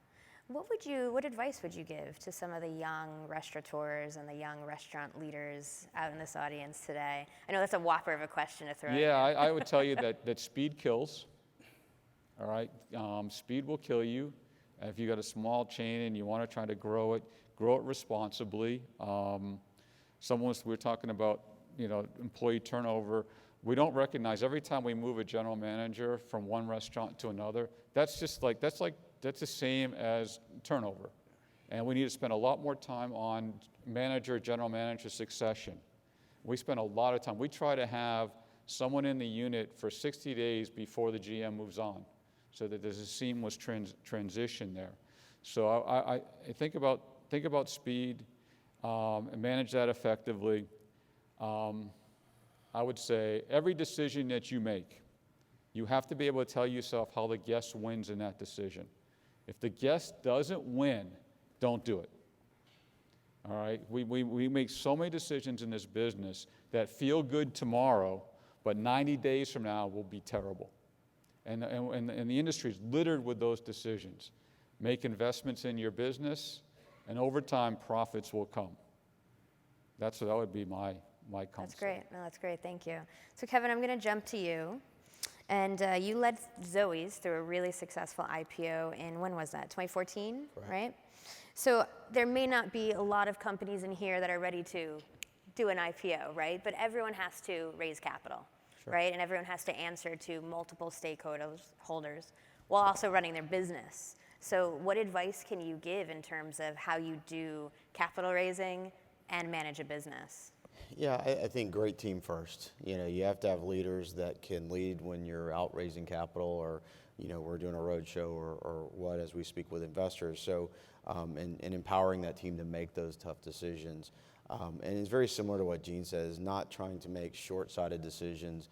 S1: What advice would you give to some of the young restaurateurs and the young restaurant leaders out in this audience today? I know that's a whopper of a question to throw in.
S6: Yeah, I would tell you that speed kills. All right, speed will kill you, And if you got a small chain and you want to try to grow it responsibly. We're talking about, employee turnover. We don't recognize every time we move a general manager from one restaurant to another, that's the same as turnover. And we need to spend a lot more time on general manager succession. We spend a lot of time. We try to have someone in the unit for 60 days before the GM moves on, so that there's a seamless transition there. So I think about speed and manage that effectively. I would say every decision that you make, you have to be able to tell yourself how the guest wins in that decision. If the guest doesn't win, don't do it. All right? We make so many decisions in this business that feel good tomorrow, but 90 days from now will be terrible. And the industry is littered with those decisions. Make investments in your business, and over time, profits will come. That would be my concept.
S1: That's great. No, that's great. Thank you. So, Kevin, I'm going to jump to you. And you led Zoe's through a really successful IPO in, when was that? 2014, right? So there may not be a lot of companies in here that are ready to do an IPO, right? But everyone has to raise capital, right? And everyone has to answer to multiple stakeholders while also running their business. So what advice can you give in terms of how you do capital raising and manage a business?
S3: Yeah, I think great team first. You have to have leaders that can lead when you're out raising capital, or we're doing a roadshow or what, as we speak with investors. So, and empowering that team to make those tough decisions. And it's very similar to what Gene says, not trying to make short-sighted decisions,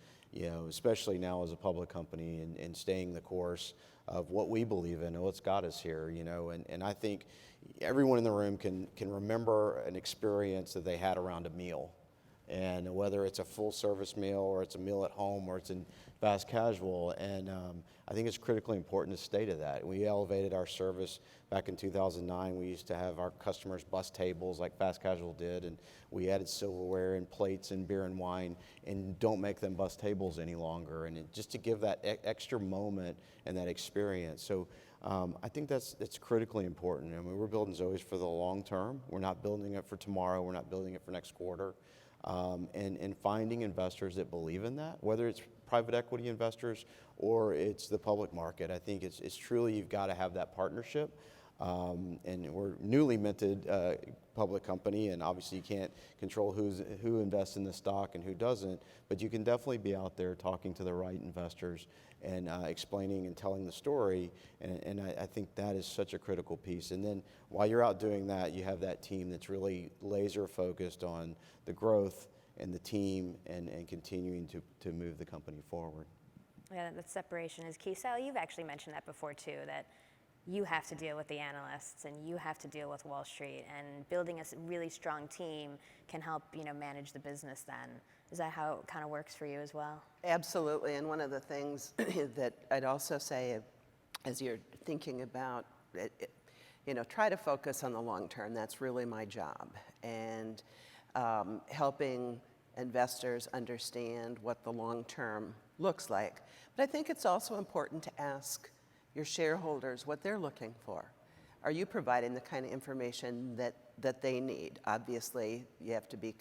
S3: especially now as a public company, and staying the course of what we believe in and what's got us here, and I think everyone in the room can remember an experience that they had around a meal. And whether it's a full-service meal, or it's a meal at home, or it's in fast casual, and I think it's critically important to stay to that. We elevated our service back in 2009. We used to have our customers bus tables like fast casual did, and we added silverware and plates and beer and wine, and don't make them bus tables any longer, and just to give that extra moment and that experience. So I think that's critically important. I mean, we're building Zoe's for the long term. We're not building it for tomorrow. We're not building it for next quarter. And finding investors that believe in that, whether it's private equity investors or it's the public market. I think it's truly, you've got to have that partnership. And we're newly minted public company, and obviously you can't control who invests in the stock and who doesn't, but you can definitely be out there talking to the right investors and explaining and telling the story, and I think that is such a critical piece. And then while you're out doing that, you have that team that's really laser focused on the growth and the team and continuing to move the company forward.
S1: Yeah, that separation is key. Sal, you've actually mentioned that before too, that you have to deal with the analysts and you have to deal with Wall Street, and building a really strong team can help manage the business then. Is that how it kind of works for you as well?
S4: Absolutely, and one of the things that I'd also say, as you're thinking about it, try to focus on the long term. That's really my job, and helping investors understand what the long term looks like. But I think it's also important to ask your shareholders what they're looking for. Are you providing the kind of information that they need? Obviously, you have to be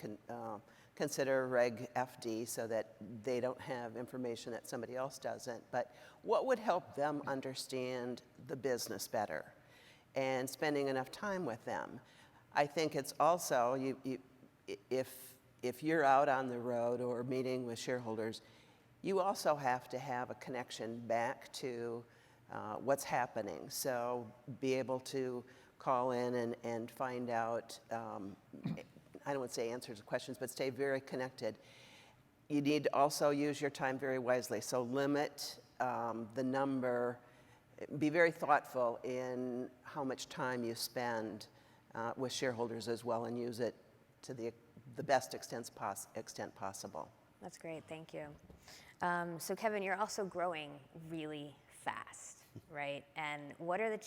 S4: consider Reg FD so that they don't have information that somebody else doesn't. But what would help them understand the business better? And spending enough time with them. I think it's also, if you're out on the road or meeting with shareholders, you also have to have a connection back to what's happening. So be able to call in and find out, I don't want to say answers to questions, but stay very connected. You need to also use your time very wisely. So limit the number, be very thoughtful in how much time you spend with shareholders as well, and use it to the best extent possible.
S1: That's great, thank you. So Kevin, you're also growing really fast. right? And what are the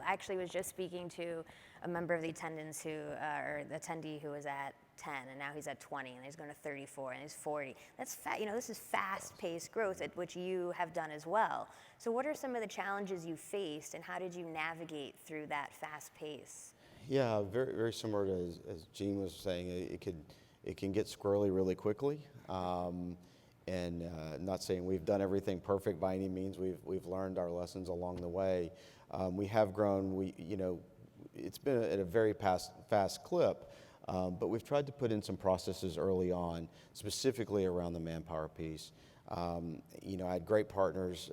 S1: actually was just speaking to a member of the attendants or the attendee who was at 10, and now he's at 20, and he's going to 34, and he's 40. That's this is fast-paced growth, at which you have done as well. So what are some of the challenges you faced, and how did you navigate through that fast pace?
S3: Yeah, very, very similar to as Gene was saying, it can get squirrely really quickly. Not saying we've done everything perfect by any means. We've learned our lessons along the way. We have grown. It's been at a very fast clip, but we've tried to put in some processes early on, specifically around the manpower piece. I had great partners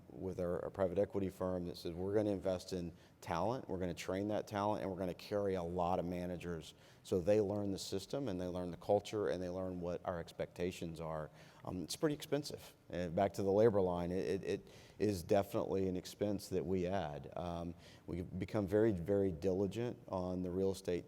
S3: with our private equity firm that said, we're going to invest in talent, we're going to train that talent, and we're going to carry a lot of managers so they learn the system and they learn the culture and they learn what our expectations are. It's pretty expensive. And back to the labor line, it is definitely an expense that we add. We've become very, very diligent on the real estate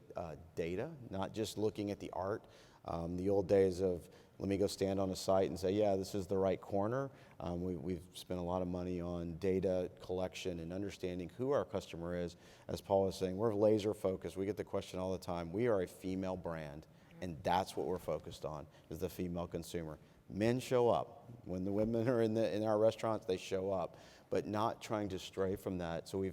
S3: data, not just looking at the art. The old days of, let me go stand on a site and say, yeah, this is the right corner. We've spent a lot of money on data collection and understanding who our customer is. As Paul was saying, we're laser focused. We get the question all the time. We are a female brand, and that's what we're focused on, is the female consumer. Men show up. When the women are in our restaurants, they show up, but not trying to stray from that. So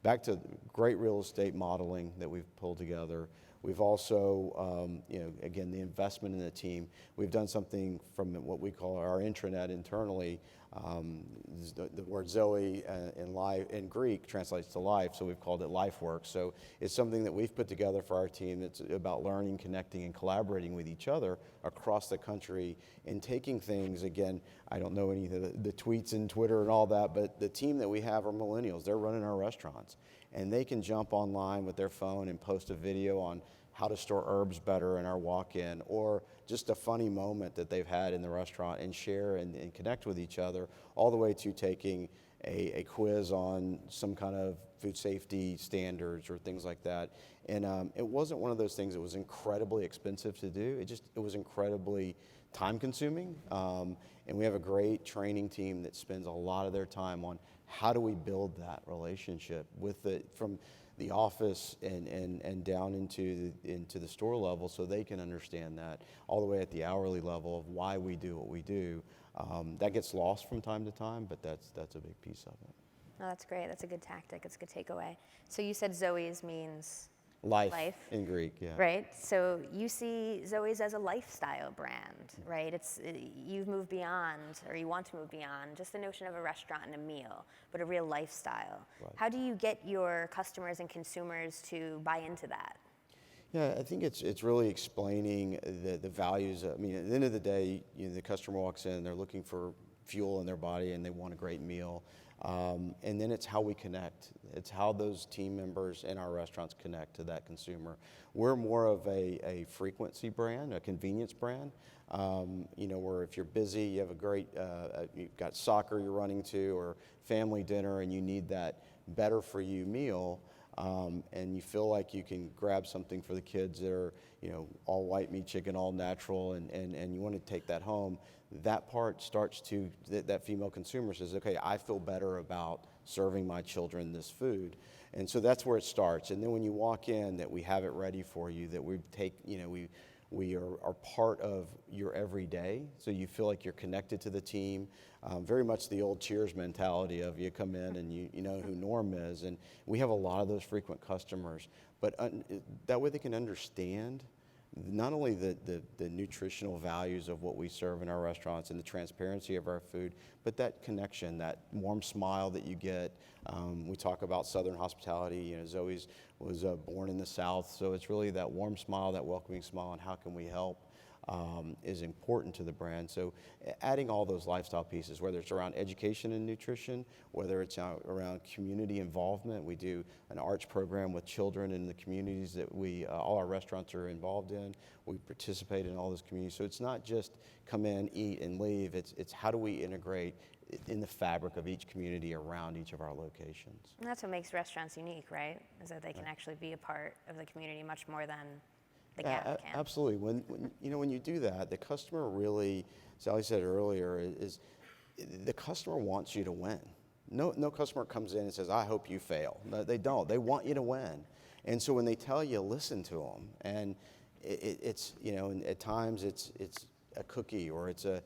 S3: back to great real estate modeling that we've pulled together. We've also, again, the investment in the team. We've done something from what we call our intranet internally. The word Zoe in Greek translates to life, so we've called it LifeWorks. So it's something that we've put together for our team that's about learning, connecting, and collaborating with each other across the country and taking things, again, I don't know any of the tweets and Twitter and all that, but the team that we have are millennials. They're running our restaurants. And they can jump online with their phone and post a video on how to store herbs better in our walk-in, or just a funny moment that they've had in the restaurant and share and connect with each other, all the way to taking a quiz on some kind of food safety standards or things like that. And it wasn't one of those things that was incredibly expensive to do. It was incredibly time-consuming. And we have a great training team that spends a lot of their time on how do we build that relationship from the office and down into the store level, so they can understand that, all the way at the hourly level of why we do what we do. That gets lost from time to time, but that's a big piece of it.
S1: Oh, that's great. That's a good tactic. It's a good takeaway. So you said Zoe's means
S3: life in Greek, yeah.
S1: Right. So you see Zoe's as a lifestyle brand, right? You've moved beyond, or you want to move beyond, just the notion of a restaurant and a meal, but a real lifestyle. Right. How do you get your customers and consumers to buy into that?
S3: Yeah, I think it's really explaining the values. I mean, at the end of the day, the customer walks in, they're looking for fuel in their body, and they want a great meal. And then it's how we connect. It's how those team members in our restaurants connect to that consumer. We're more of a frequency brand, a convenience brand. Where if you're busy, you have you've got soccer you're running to, or family dinner, and you need that better for you meal, and you feel like you can grab something for the kids that are, all white meat chicken, all natural, and you want to take that home. That part starts to, that female consumer says, okay, I feel better about serving my children this food. And so that's where it starts. And then when you walk in, that we have it ready for you, that we are part of your everyday, so you feel like you're connected to the team. Very much the old Cheers mentality of you come in and you know who Norm is. And we have a lot of those frequent customers, but that way they can understand not only the nutritional values of what we serve in our restaurants and the transparency of our food, but that connection, that warm smile that you get. We talk about Southern hospitality. Zoe's was born in the South, so it's really that warm smile, that welcoming smile, and how can we help is important to the brand. So adding all those lifestyle pieces, whether it's around education and nutrition, whether it's around community involvement. We do an arts program with children in the communities that all our restaurants are involved in. We participate in all those communities. So it's not just come in, eat, and leave. It's how do we integrate in the fabric of each community around each of our locations.
S1: And that's what makes restaurants unique, right? Is that they can actually be a part of the community much more than the can.
S3: Absolutely. When you do that, the customer really, Sally said earlier, is the customer wants you to win. No customer comes in and says, I hope you fail. No, they don't. They want you to win. And so when they tell you, listen to them. And it's, you know, and at times it's a cookie or it's a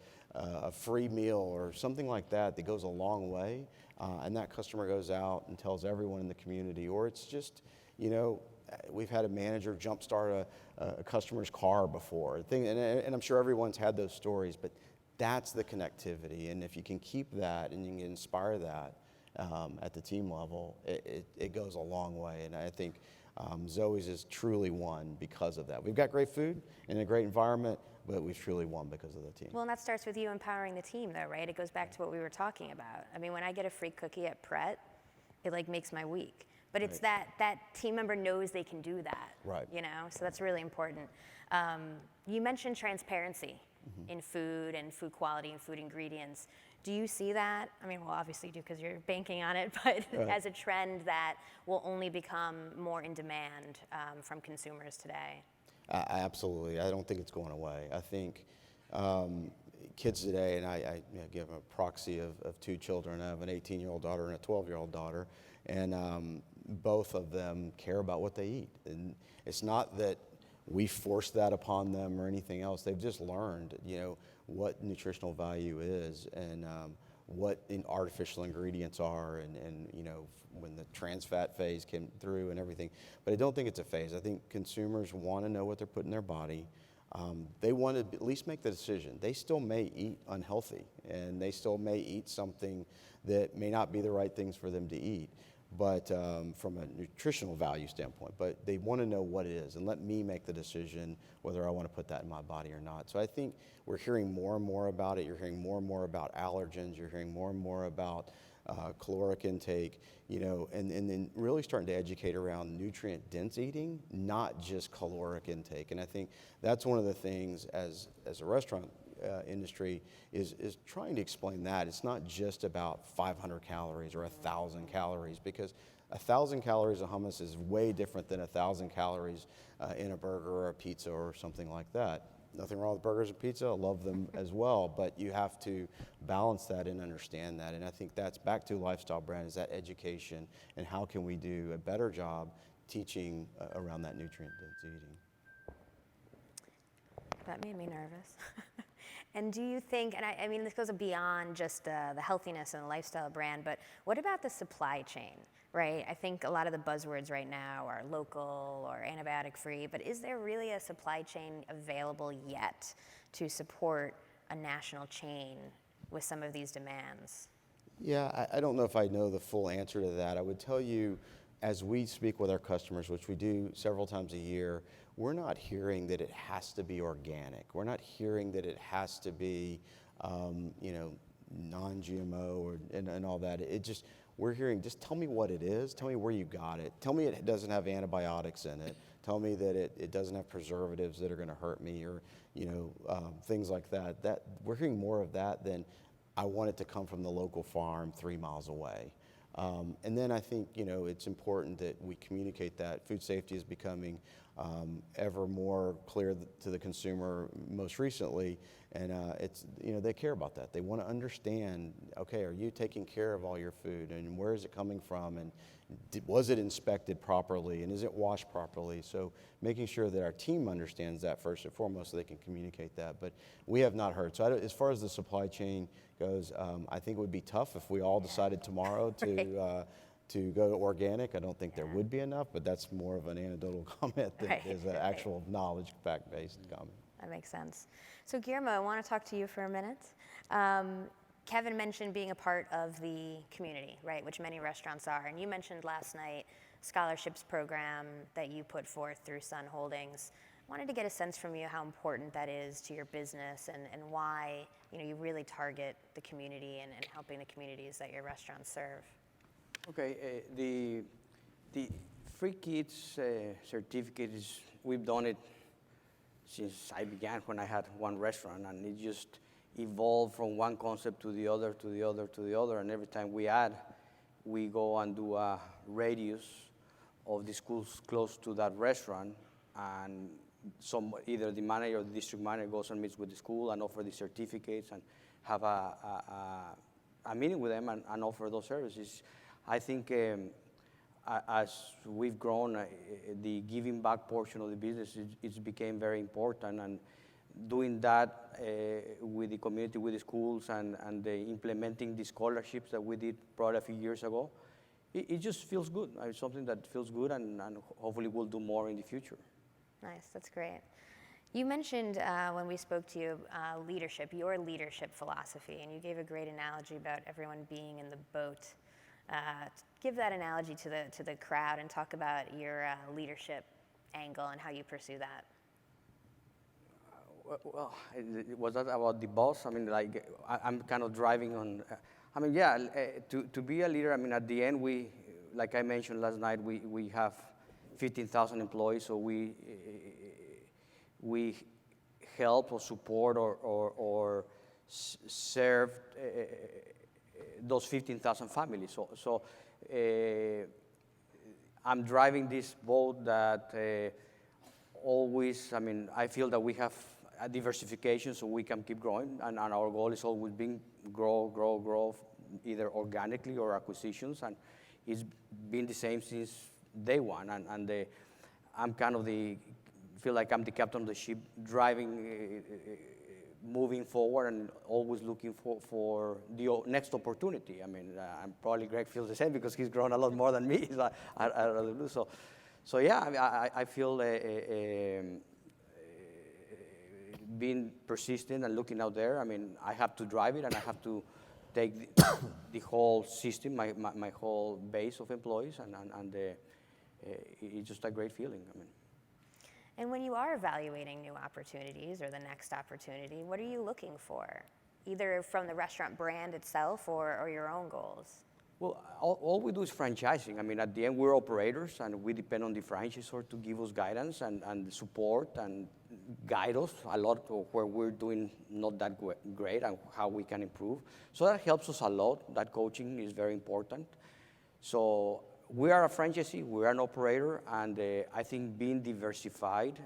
S3: free meal or something like that that goes a long way. And that customer goes out and tells everyone in the community. Or it's just, you know, we've had a manager jumpstart a customer's car before. And I'm sure everyone's had those stories, but that's the connectivity. And if you can keep that and you can inspire that at the team level, it goes a long way. And I think Zoe's is truly won because of that. We've got great food and a great environment, but we've truly won because of the team.
S1: Well, and that starts with you empowering the team, though, right? It goes back to what we were talking about. I mean, when I get a free cookie at Pret, it like makes my week. But it's that team member knows they can do that,
S3: right?
S1: You know, so that's really important. You mentioned transparency in food and food quality and food ingredients. Do you see that? I mean, well, obviously you do because you're banking on it, but as a trend that will only become more in demand from consumers today?
S3: Absolutely. I don't think it's going away. I think kids today, and I give a proxy of two children. I have an 18-year-old daughter and a 12-year-old daughter, and both of them care about what they eat. And it's not that we force that upon them or anything else. They've just learned, you know, what nutritional value is and what artificial ingredients are and you know, when the trans fat phase came through and everything. But I don't think it's a phase. I think consumers want to know what they're putting in their body. They want to at least make the decision. They still may eat unhealthy and they still may eat something that may not be the right things for them to eat, but from a nutritional value standpoint, but they want to know what it is and let me make the decision whether I want to put that in my body or not. So I think we're hearing more and more about it. You're hearing more and more about allergens. You're hearing more and more about caloric intake, you know, and then really starting to educate around nutrient-dense eating, not just caloric intake. And I think that's one of the things as a restaurant industry is trying to explain that. It's not just about 500 calories or 1,000 calories, because 1,000 calories of hummus is way different than 1,000 calories in a burger or a pizza or something like that. Nothing wrong with burgers and pizza, I love them as well, but you have to balance that and understand that. And I think that's back to Lifestyle Brand, is that education and how can we do a better job teaching around that nutrient-dense eating.
S1: That made me nervous. And do you think, and I mean, this goes beyond just the healthiness and the lifestyle brand, but what about the supply chain, right? I think a lot of the buzzwords right now are local or antibiotic-free, but is there really a supply chain available yet to support a national chain with some of these demands?
S3: Yeah, I don't know if I know the full answer to that. I would tell you, as we speak with our customers, which we do several times a year, we're not hearing that it has to be organic. We're not hearing that it has to be, you know, non-GMO and all that. We're hearing, just tell me what it is. Tell me where you got it. Tell me it doesn't have antibiotics in it. Tell me that it doesn't have preservatives that are going to hurt me or, you know, things like that. That we're hearing more of that than I want it to come from the local farm 3 miles away. And then I think, you know, it's important that we communicate that. Food safety is becoming ever more clear to the consumer most recently, and it's, you know, they care about that. They want to understand, okay, are you taking care of all your food, and where is it coming from, and was it inspected properly, and is it washed properly? So making sure that our team understands that first and foremost so they can communicate that. But we have not heard. So as far as the supply chain goes, I think it would be tough if we all decided tomorrow to go to organic. I don't think there would be enough, but that's more of an anecdotal comment than is an actual knowledge, fact-based comment.
S1: That makes sense. So Guillermo, I want to talk to you for a minute. Kevin mentioned being a part of the community, right, which many restaurants are. And you mentioned last night scholarships program that you put forth through Sun Holdings. I wanted to get a sense from you how important that is to your business and why, you know, you really target the community and helping the communities that your restaurants serve.
S5: Okay, the Free Kids certificate is, we've done it since I began when I had one restaurant, and it just evolved from one concept to the other, to the other, to the other, and every time we add, we go and do a radius of the schools close to that restaurant, and either the manager or the district manager goes and meets with the school and offer the certificates and have a a meeting with them and offer those services. I think as we've grown, the giving back portion of the business, it's became very important, and doing that with the community, with the schools, and implementing the scholarships that we did probably a few years ago, it just feels good. It's something that feels good, and hopefully we'll do more in the future.
S1: Nice, that's great. You mentioned when we spoke to you leadership, your leadership philosophy, and you gave a great analogy about everyone being in the boat. Give that analogy to the crowd and talk about your leadership angle and how you pursue that.
S5: Well, was that about the boss? I mean, like, I'm kind of driving on. I mean, yeah, to be a leader, I mean, at the end, like I mentioned last night, we have 15,000 employees, so we help or support or serve those 15,000 families. So I'm driving this boat that always, I mean, I feel that we have a diversification so we can keep growing, and our goal is always being grow, either organically or acquisitions, and it's been the same since day one, and I'm kind of feel like I'm the captain of the ship, driving, moving forward, and always looking for the next opportunity. I mean, and probably Greg feels the same because he's grown a lot more than me. So yeah, I mean, I feel being persistent and looking out there. I mean, I have to drive it, and I have to take the whole system, my whole base of employees, and it's just a great feeling. I mean.
S1: And when you are evaluating new opportunities or the next opportunity, what are you looking for, either from the restaurant brand itself or your own goals?
S5: Well, all we do is franchising. I mean, at the end, we're operators, and we depend on the franchisor to give us guidance and support and guide us a lot of where we're doing not that great and how we can improve. So that helps us a lot. That coaching is very important. So we are a franchisee, we are an operator, and I think being diversified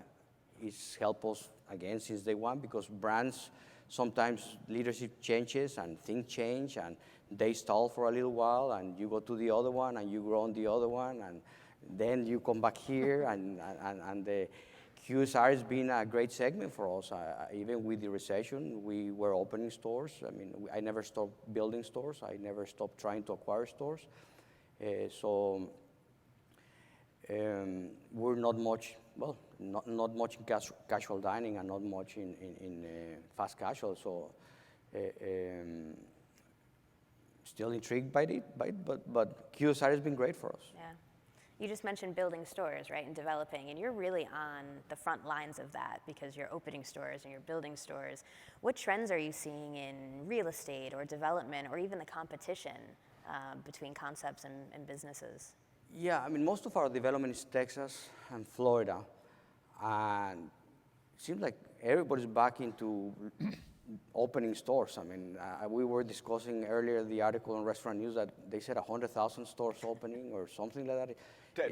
S5: is helped us, again, since day one, because brands, sometimes leadership changes and things change, and they stall for a little while, and you go to the other one, and you grow on the other one, and then you come back here, and the QSR has been a great segment for us. Even with the recession, we were opening stores. I mean, I never stopped building stores. I never stopped trying to acquire stores. So we're not much, well, not much in casual dining and not much in fast casual. So still intrigued by it, but QSR has been great for us.
S1: Yeah. You just mentioned building stores, right, and developing, and you're really on the front lines of that because you're opening stores and you're building stores. What trends are you seeing in real estate or development or even the competition between concepts and businesses?
S5: Yeah, I mean, most of our development is Texas and Florida, and it seems like everybody's back into opening stores. I mean, we were discussing earlier the article on Restaurant News that they said 100,000 stores opening or something like that.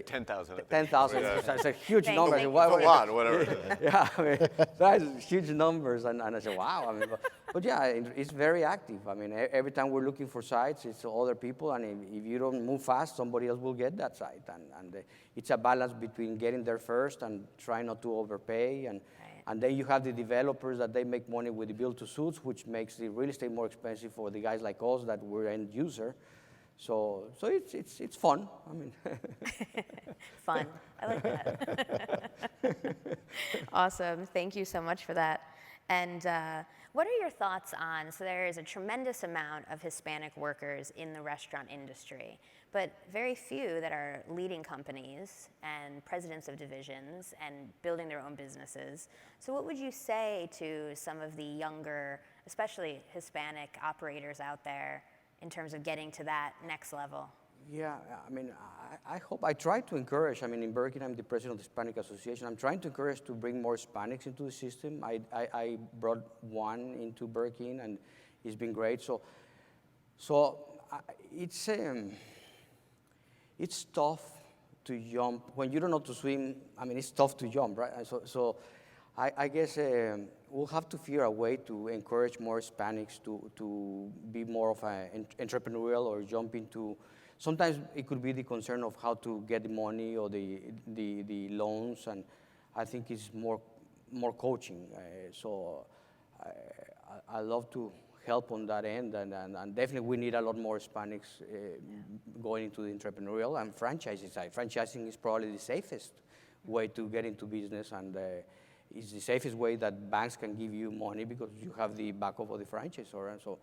S2: 10,000.
S5: 10,000. That's a huge
S1: Thank
S5: number.
S1: you.
S2: It's a lot, whatever.
S5: Yeah, I mean, that's huge numbers, and I said, wow. I mean, but yeah, it's very active. I mean, every time we're looking for sites, it's other people, and if you don't move fast, somebody else will get that site, and it's a balance between getting there first and trying not to overpay, and then you have the developers that they make money with the build-to-suits, which makes the real estate more expensive for the guys like us that we're end user. So it's fun. I mean,
S1: Fun. I like that. Awesome. Thank you so much for that. And what are your thoughts on, so there is a tremendous amount of Hispanic workers in the restaurant industry, but very few that are leading companies and presidents of divisions and building their own businesses. So what would you say to some of the younger, especially Hispanic operators out there in terms of getting to that next level?
S5: yeah, I mean, I try to encourage. I mean, in Burger King, I'm the president of the Hispanic Association. I'm trying to encourage to bring more Hispanics into the system. I brought one into Burger King, and it's been great. So it's tough to jump when you don't know to swim. I mean, it's tough to jump, right? So I guess we'll have to figure a way to encourage more Hispanics to be more of an entrepreneurial or jump into. Sometimes it could be the concern of how to get the money or the loans, and I think it's more coaching. So I love to help on that end, and definitely we need a lot more Hispanics going into the entrepreneurial and franchising side. Franchising is probably the safest way to get into business, and it's the safest way that banks can give you money because you have the backup of the franchisor, and so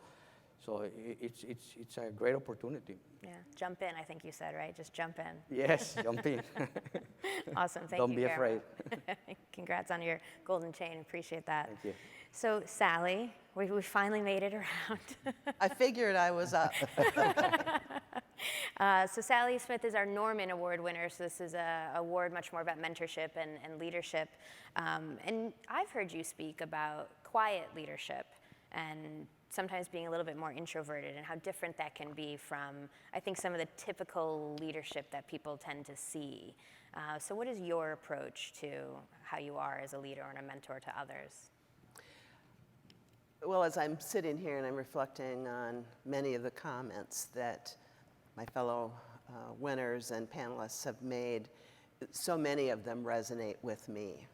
S5: it's a great opportunity.
S1: Yeah, jump in, I think you said, right? Just jump in.
S5: Yes, jump in.
S1: Awesome, thank you,
S5: Don't be
S1: Guillermo.
S5: afraid.
S1: Congrats on your golden chain, appreciate that.
S5: Thank you.
S1: So Sally, we finally made it around.
S4: I figured I was up.
S1: So Sally Smith is our Norman Award winner. So this is an award much more about mentorship and leadership. And I've heard you speak about quiet leadership and sometimes being a little bit more introverted and how different that can be from, I think, some of the typical leadership that people tend to see. So what is your approach to how you are as a leader and a mentor to others?
S4: Well, as I'm sitting here and I'm reflecting on many of the comments that my fellow winners and panelists have made, so many of them resonate with me.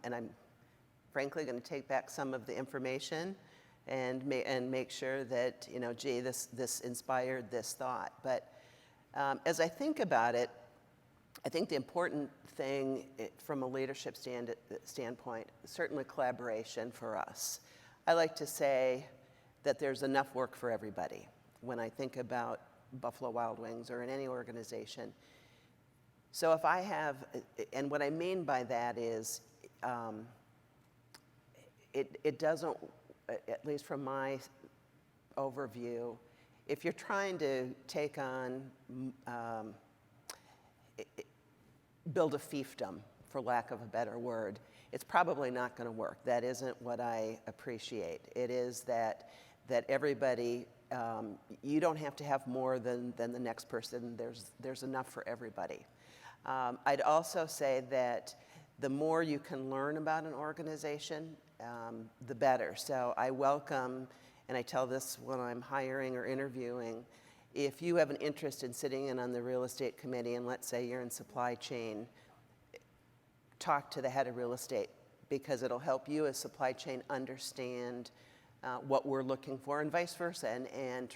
S4: And I'm frankly going to take back some of the information and make sure that, gee, this inspired this thought. But as I think about it, I think the important thing from a leadership standpoint is certainly collaboration for us. I like to say that there's enough work for everybody when I think about Buffalo Wild Wings or in any organization. So if I have, and what I mean by that is, it doesn't, at least from my overview, if you're trying to take on, build a fiefdom, for lack of a better word, it's probably not going to work. That isn't what I appreciate. It is that everybody, you don't have to have more than the next person. There's enough for everybody. I'd also say that the more you can learn about an organization, the better. So I welcome, and I tell this when I'm hiring or interviewing, if you have an interest in sitting in on the real estate committee, and let's say you're in supply chain, talk to the head of real estate, because it'll help you as supply chain understand what we're looking for, and vice versa, and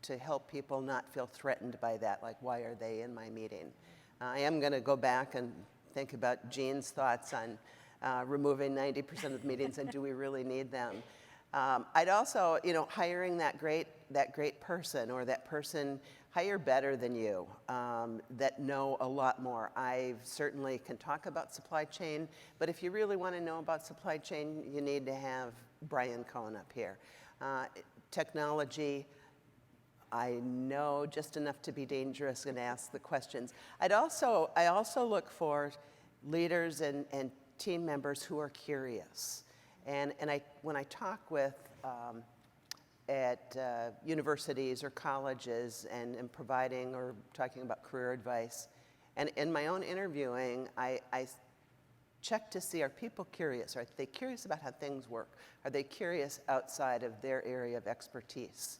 S4: to help people not feel threatened by that, like, why are they in my meeting? I am going to go back and think about Jean's thoughts on removing 90% of the meetings, and do we really need them? I'd also, hiring that great person, or that person, hire better than you, that know a lot more. I certainly can talk about supply chain, but if you really want to know about supply chain, you need to have Brian Cohen up here. Technology, I know just enough to be dangerous and ask the questions. I also look for leaders and team members who are curious. And when I talk with at universities or colleges and providing or talking about career advice, and in my own interviewing, I check to see, are people curious? Are they curious about how things work? Are they curious outside of their area of expertise?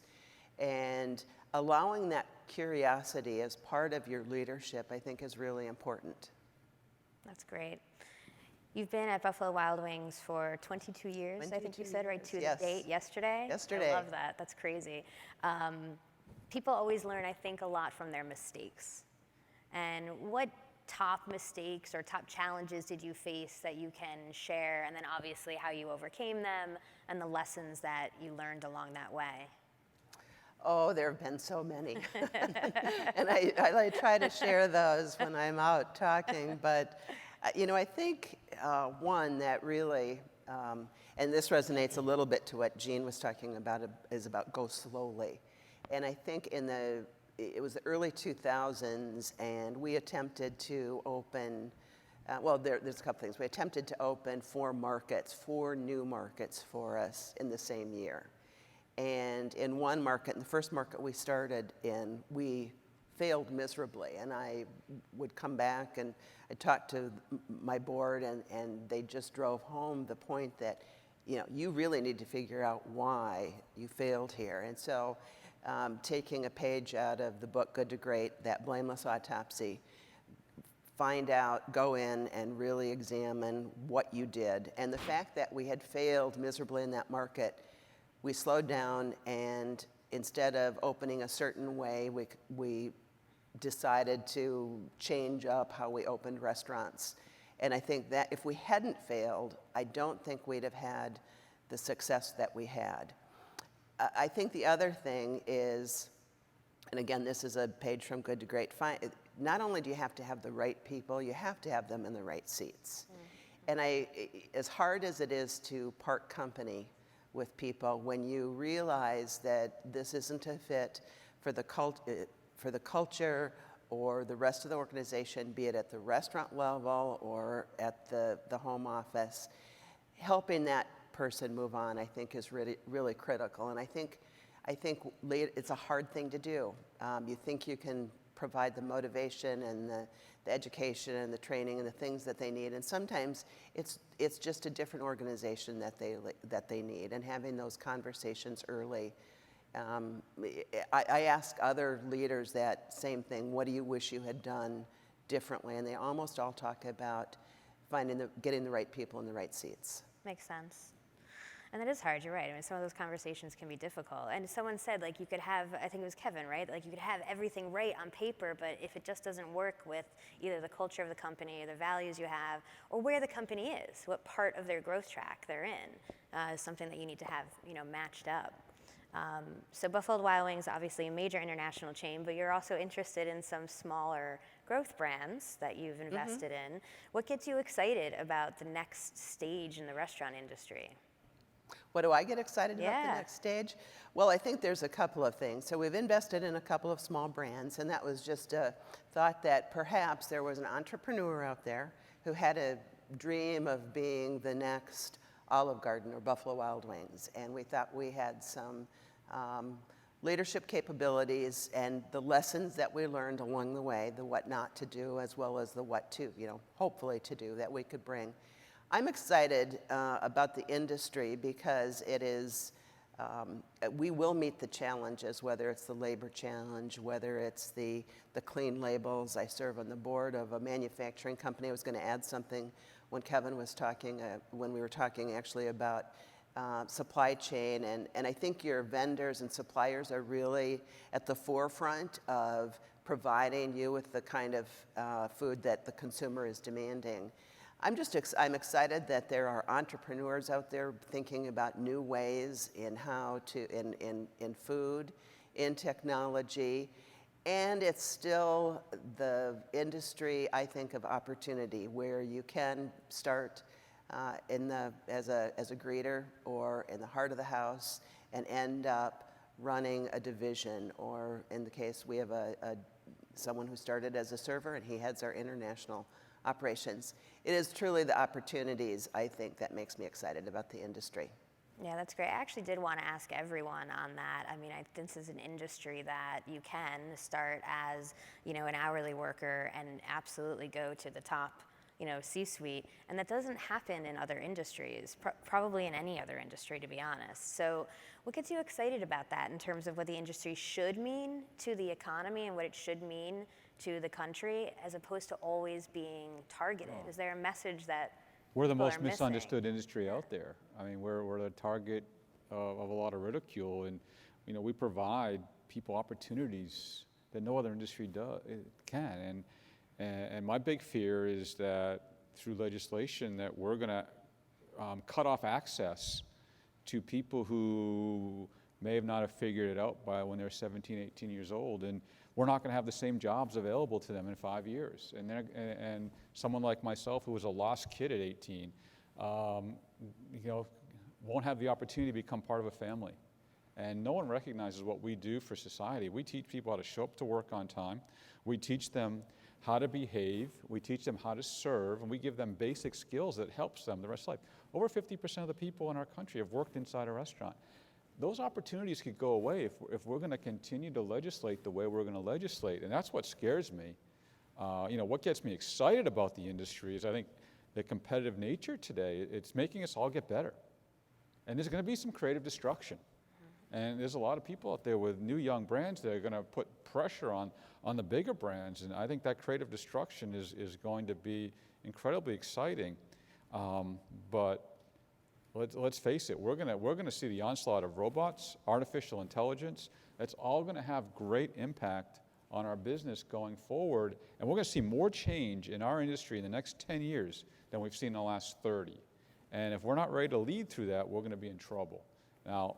S4: And allowing that curiosity as part of your leadership, I think, is really important.
S1: That's great. You've been at Buffalo Wild Wings for 22 years, I think you said, right? To
S4: Yes.
S1: the date yesterday?
S4: Yesterday.
S1: I love that. That's crazy. People always learn, I think, a lot from their mistakes. And what top mistakes or top challenges did you face that you can share? And then obviously how you overcame them and the lessons that you learned along that way.
S4: Oh, there have been so many. And I try to share those when I'm out talking. But, I think one that really, and this resonates a little bit to what Jean was talking about, is about go slowly. And I think it was the early 2000s, and we attempted to open, there's a couple things. We attempted to open 4 new markets for us in the same year. And in one market, in the first market we started in, we failed miserably. And I would come back and I talked to my board, and they just drove home the point that, you really need to figure out why you failed here. And so taking a page out of the book Good to Great, that blameless autopsy, find out, go in and really examine what you did. And the fact that we had failed miserably in that market, we slowed down, and instead of opening a certain way, we decided to change up how we opened restaurants. And I think that if we hadn't failed, I don't think we'd have had the success that we had. I think the other thing is, and again, this is a page from Good to Great, not only do you have to have the right people, you have to have them in the right seats. Mm-hmm. And as hard as it is to part company with people, when you realize that this isn't a fit for the culture or the rest of the organization, be it at the restaurant level or at the home office, helping that person move on, I think, is really, really critical. And I think it's a hard thing to do. You think you can provide the motivation and the education and the training and the things that they need, and sometimes it's just a different organization that they need. And having those conversations early. I ask other leaders that same thing. What do you wish you had done differently? And they almost all talk about getting the right people in the right seats.
S1: Makes sense. And that is hard, you're right. I mean, some of those conversations can be difficult. And someone said, like, you could have, I think it was Kevin, right? Like, you could have everything right on paper, but if it just doesn't work with either the culture of the company or the values you have, or where the company is, what part of their growth track they're in, is something that you need to have, matched up. So Buffalo Wild Wings, obviously a major international chain, but you're also interested in some smaller growth brands that you've invested in. What gets you excited about the next stage in the restaurant industry?
S4: What do I get excited about the next stage? Well, I think there's a couple of things. So we've invested in a couple of small brands, and that was just a thought that perhaps there was an entrepreneur out there who had a dream of being the next Olive Garden or Buffalo Wild Wings. And we thought we had some leadership capabilities and the lessons that we learned along the way, the what not to do as well as the what to, hopefully to do, that we could bring. I'm excited about the industry because it is, we will meet the challenges, whether it's the labor challenge, whether it's the clean labels. I serve on the board of a manufacturing company. I was going to add something when Kevin was talking, when we were talking actually about supply chain. And I think your vendors and suppliers are really at the forefront of providing you with the kind of food that the consumer is demanding. I'm excited that there are entrepreneurs out there thinking about new ways in how to, in food, in technology, and it's still the industry, I think, of opportunity where you can start as a greeter or in the heart of the house and end up running a division, or in the case, we have someone who started as a server and he heads our international operations. It is truly the opportunities, I think, that makes me excited about the industry.
S1: Yeah, that's great. I actually did want to ask everyone on that. I mean, this is an industry that you can start as, an hourly worker and absolutely go to the top, C-suite. And that doesn't happen in other industries, probably in any other industry, to be honest. So what gets you excited about that in terms of what the industry should mean to the economy and what it should mean to the country, as opposed to always being targeted? Is there a message that
S6: we're the most
S1: missing?
S6: misunderstood industry out there? I mean, we're the target of a lot of ridicule, and we provide people opportunities that no other industry can. And my big fear is that through legislation that we're going to cut off access to people who may have not have figured it out by when they're 17, 18 years old, and we're not going to have the same jobs available to them in 5 years. And someone like myself, who was a lost kid at 18, won't have the opportunity to become part of a family. And no one recognizes what we do for society. We teach people how to show up to work on time. We teach them how to behave. We teach them how to serve, and we give them basic skills that helps them the rest of life. Over 50% of the people in our country have worked inside a restaurant. those opportunities could go away if we're going to continue to legislate the way we're going to legislate. And that's what scares me. What gets me excited about the industry is I think the competitive nature today, it's making us all get better. And there's going to be some creative destruction. And there's a lot of people out there with new young brands that are going to put pressure on the bigger brands. And I think that creative destruction is going to be incredibly exciting. But let's face it, we're going to see the onslaught of robots, artificial intelligence. That's all going to have great impact on our business going forward. And we're going to see more change in our industry in the next 10 years than we've seen in the last 30. And if we're not ready to lead through that, we're going to be in trouble. Now,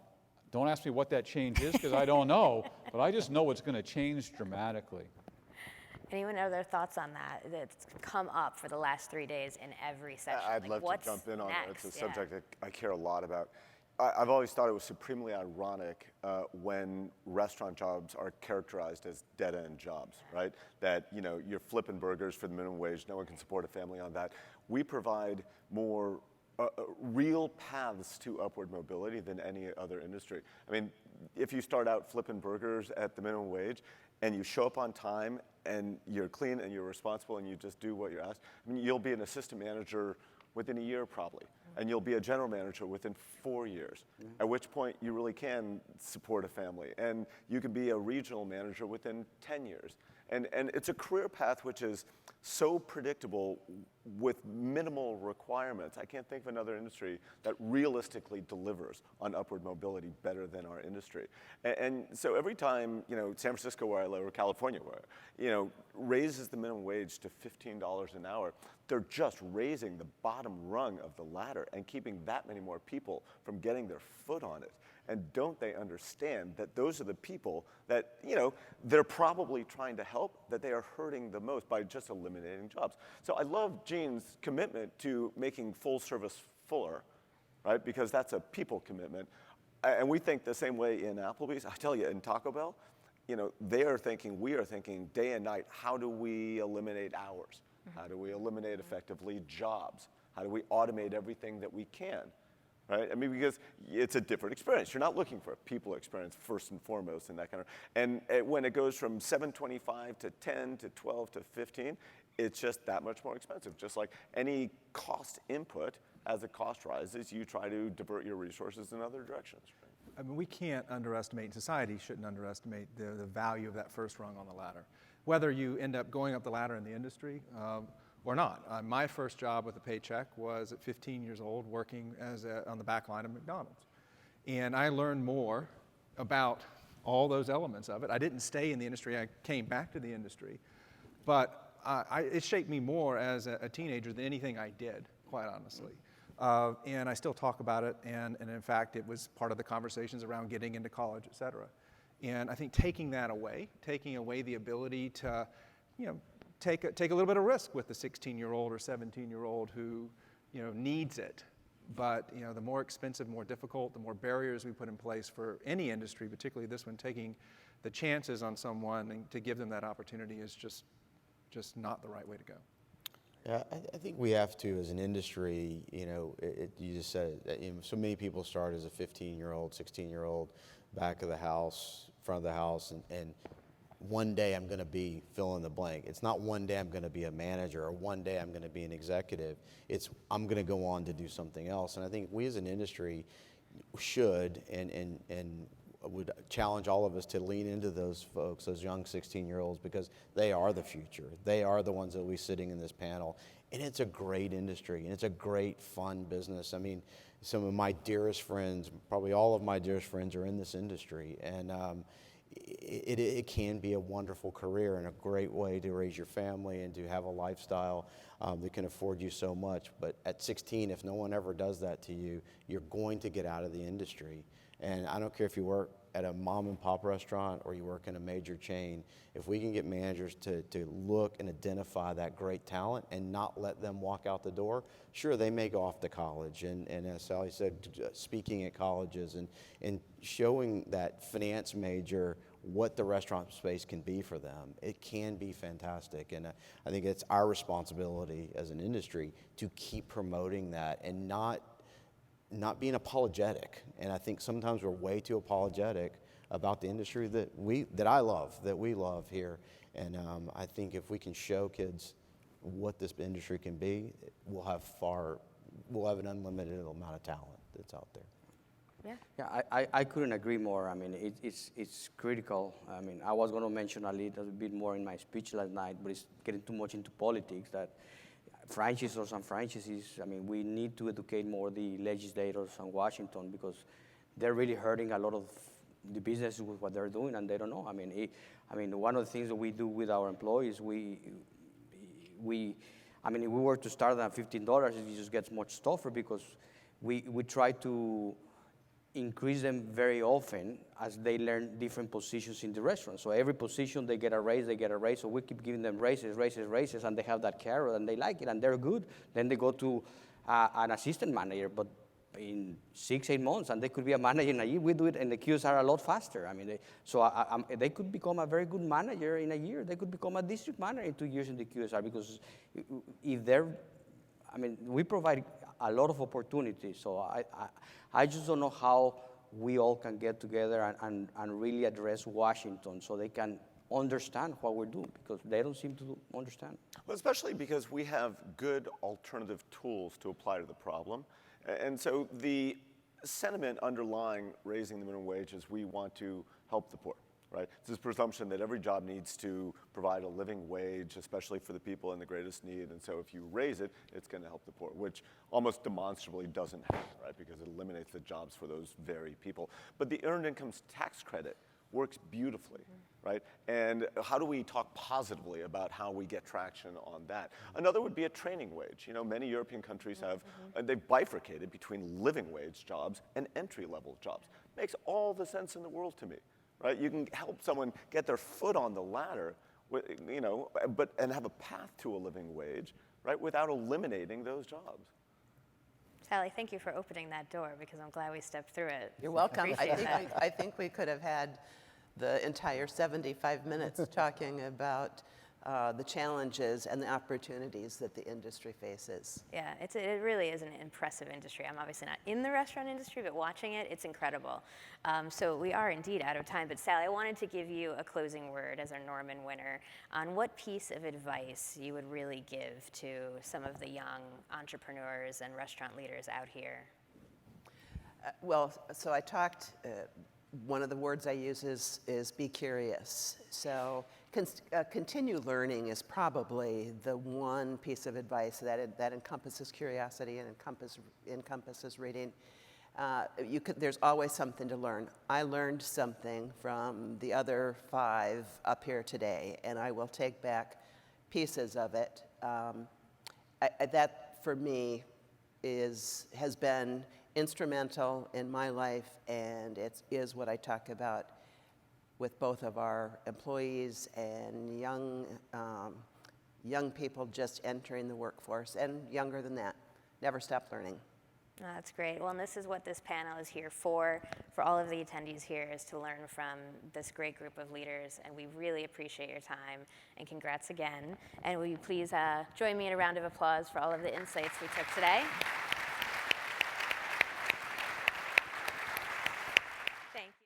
S6: don't ask me what that change is, because I don't know, but I just know it's going to change dramatically.
S1: Anyone other thoughts on that? That's come up for the last 3 days in every session.
S2: I'd love to
S1: what's
S2: jump in on that. It's a
S1: next?
S2: subject that I care a lot about. I've always thought it was supremely ironic when restaurant jobs are characterized as dead-end jobs, right? That, you're flipping burgers for the minimum wage. No one can support a family on that. We provide more real paths to upward mobility than any other industry. I mean, if you start out flipping burgers at the minimum wage and you show up on time and you're clean and you're responsible and you just do what you're asked, I mean, you'll be an assistant manager within a year probably, and you'll be a general manager within 4 years, at which point you really can support a family, and you can be a regional manager within 10 years. And it's a career path which is so predictable with minimal requirements. I can't think of another industry that realistically delivers on upward mobility better than our industry. And so every time, San Francisco where I live, or California where, raises the minimum wage to $15 an hour, they're just raising the bottom rung of the ladder and keeping that many more people from getting their foot on it. And don't they understand that those are the people that, they're probably trying to help, that they are hurting the most by just eliminating jobs. So I love Gene's commitment to making full service fuller, right? Because that's a people commitment. And we think the same way in Applebee's. I tell you, in Taco Bell, we are thinking day and night, how do we eliminate hours? How do we eliminate effectively jobs? How do we automate everything that we can? Right? I mean, because it's a different experience. You're not looking for a people experience first and foremost and that kind of, and when it goes from $7.25 to 10 to 12 to 15, it's just that much more expensive. Just like any cost input, as the cost rises, you try to divert your resources in other directions.
S7: I mean, we can't underestimate, society shouldn't underestimate the value of that first rung on the ladder. Whether you end up going up the ladder in the industry or not. My first job with a paycheck was at 15 years old working on the back line of McDonald's. And I learned more about all those elements of it. I didn't stay in the industry, I came back to the industry. But it shaped me more as a teenager than anything I did, quite honestly. And I still talk about it, and in fact, it was part of the conversations around getting into college, et cetera. And I think taking away the ability to, take a little bit of risk with the 16-year-old or 17-year-old who, needs it. But, the more expensive, more difficult, the more barriers we put in place for any industry, particularly this one, taking the chances on someone and to give them that opportunity is just not the right way to go.
S3: Yeah, I think we have to, as an industry, you just said it, so many people start as a 15-year-old, 16-year-old, back of the house, front of the house, and one day I'm going to be fill in the blank. It's not one day I'm going to be a manager or one day I'm going to be an executive. It's I'm going to go on to do something else. And I think we as an industry should and would challenge all of us to lean into those folks, those young 16-year-olds, because they are the future. They are the ones that will be sitting in this panel. And it's a great industry, and it's a great, fun business. I mean, some of my dearest friends, probably all of my dearest friends are in this industry. And it can be a wonderful career and a great way to raise your family and to have a lifestyle that can afford you so much. But at 16, if no one ever does that to you, you're going to get out of the industry. And I don't care if you work at a mom and pop restaurant or you work in a major chain, if we can get managers to look and identify that great talent and not let them walk out the door, sure, they may go off to college. And as Sally said, speaking at colleges and showing that finance major what the restaurant space can be for them. It can be fantastic. And I think it's our responsibility as an industry to keep promoting that and not not being apologetic. And I think sometimes we're way too apologetic about the industry that I love, that we love here. And I think if we can show kids what this industry can be, we'll have an unlimited amount of talent that's out there.
S1: Yeah.
S5: Yeah, I couldn't agree more. I mean, it's critical. I mean, I was going to mention a little bit more in my speech last night, but it's getting too much into politics that franchisors and franchises, I mean, we need to educate more the legislators in Washington because they're really hurting a lot of the businesses with what they're doing, and they don't know. I mean, one of the things that we do with our employees, I mean, if we were to start at $15, it just gets much tougher because we try to increase them very often as they learn different positions in the restaurant. So every position, they get a raise. So we keep giving them raises, and they have that carrot, and they like it, and they're good. Then they go to an assistant manager, but in 6-8 months, and they could be a manager in a year. We do it in the QSR a lot faster. I mean, they could become a very good manager in a year. They could become a district manager in 2 years in the QSR because if they're, I mean, we provide a lot of opportunities. So I just don't know how we all can get together and really address Washington so they can understand what we're doing because they don't seem to understand.
S2: Well, especially because we have good alternative tools to apply to the problem. And so the sentiment underlying raising the minimum wage is we want to help the poor, right? It's this presumption that every job needs to provide a living wage, especially for the people in the greatest need. And so if you raise it, it's going to help the poor, which almost demonstrably doesn't happen, right? Because it eliminates the jobs for those very people. But the earned income tax credit works beautifully, right? And how do we talk positively about how we get traction on that? Another would be a training wage. You know, many European countries have, they've bifurcated between living wage jobs and entry-level jobs. Makes all the sense in the world to me, right? You can help someone get their foot on the ladder, you know, and have a path to a living wage, right, without eliminating those jobs.
S1: Sally, thank you for opening that door because I'm glad we stepped through it.
S4: You're welcome.
S1: Appreciate that.
S4: I think we could have had the entire 75 minutes talking about the challenges and the opportunities that the industry faces.
S1: Yeah, it really is an impressive industry. I'm obviously not in the restaurant industry, but watching it, it's incredible. So we are indeed out of time. But Sally, I wanted to give you a closing word as our Norman winner on what piece of advice you would really give to some of the young entrepreneurs and restaurant leaders out here.
S4: Well, so I talked, one of the words I use is be curious. So continue learning is probably the one piece of advice that encompasses curiosity and encompasses reading. There's always something to learn. I learned something from the other 5 up here today, and I will take back pieces of it. That, for me, has been instrumental in my life, and it is what I talk about with both of our employees and young people just entering the workforce, and younger than that. Never stop learning.
S1: Oh, that's great. Well, and this is what this panel is here for all of the attendees here, is to learn from this great group of leaders, and we really appreciate your time, and congrats again. And will you please join me in a round of applause for all of the insights we took today?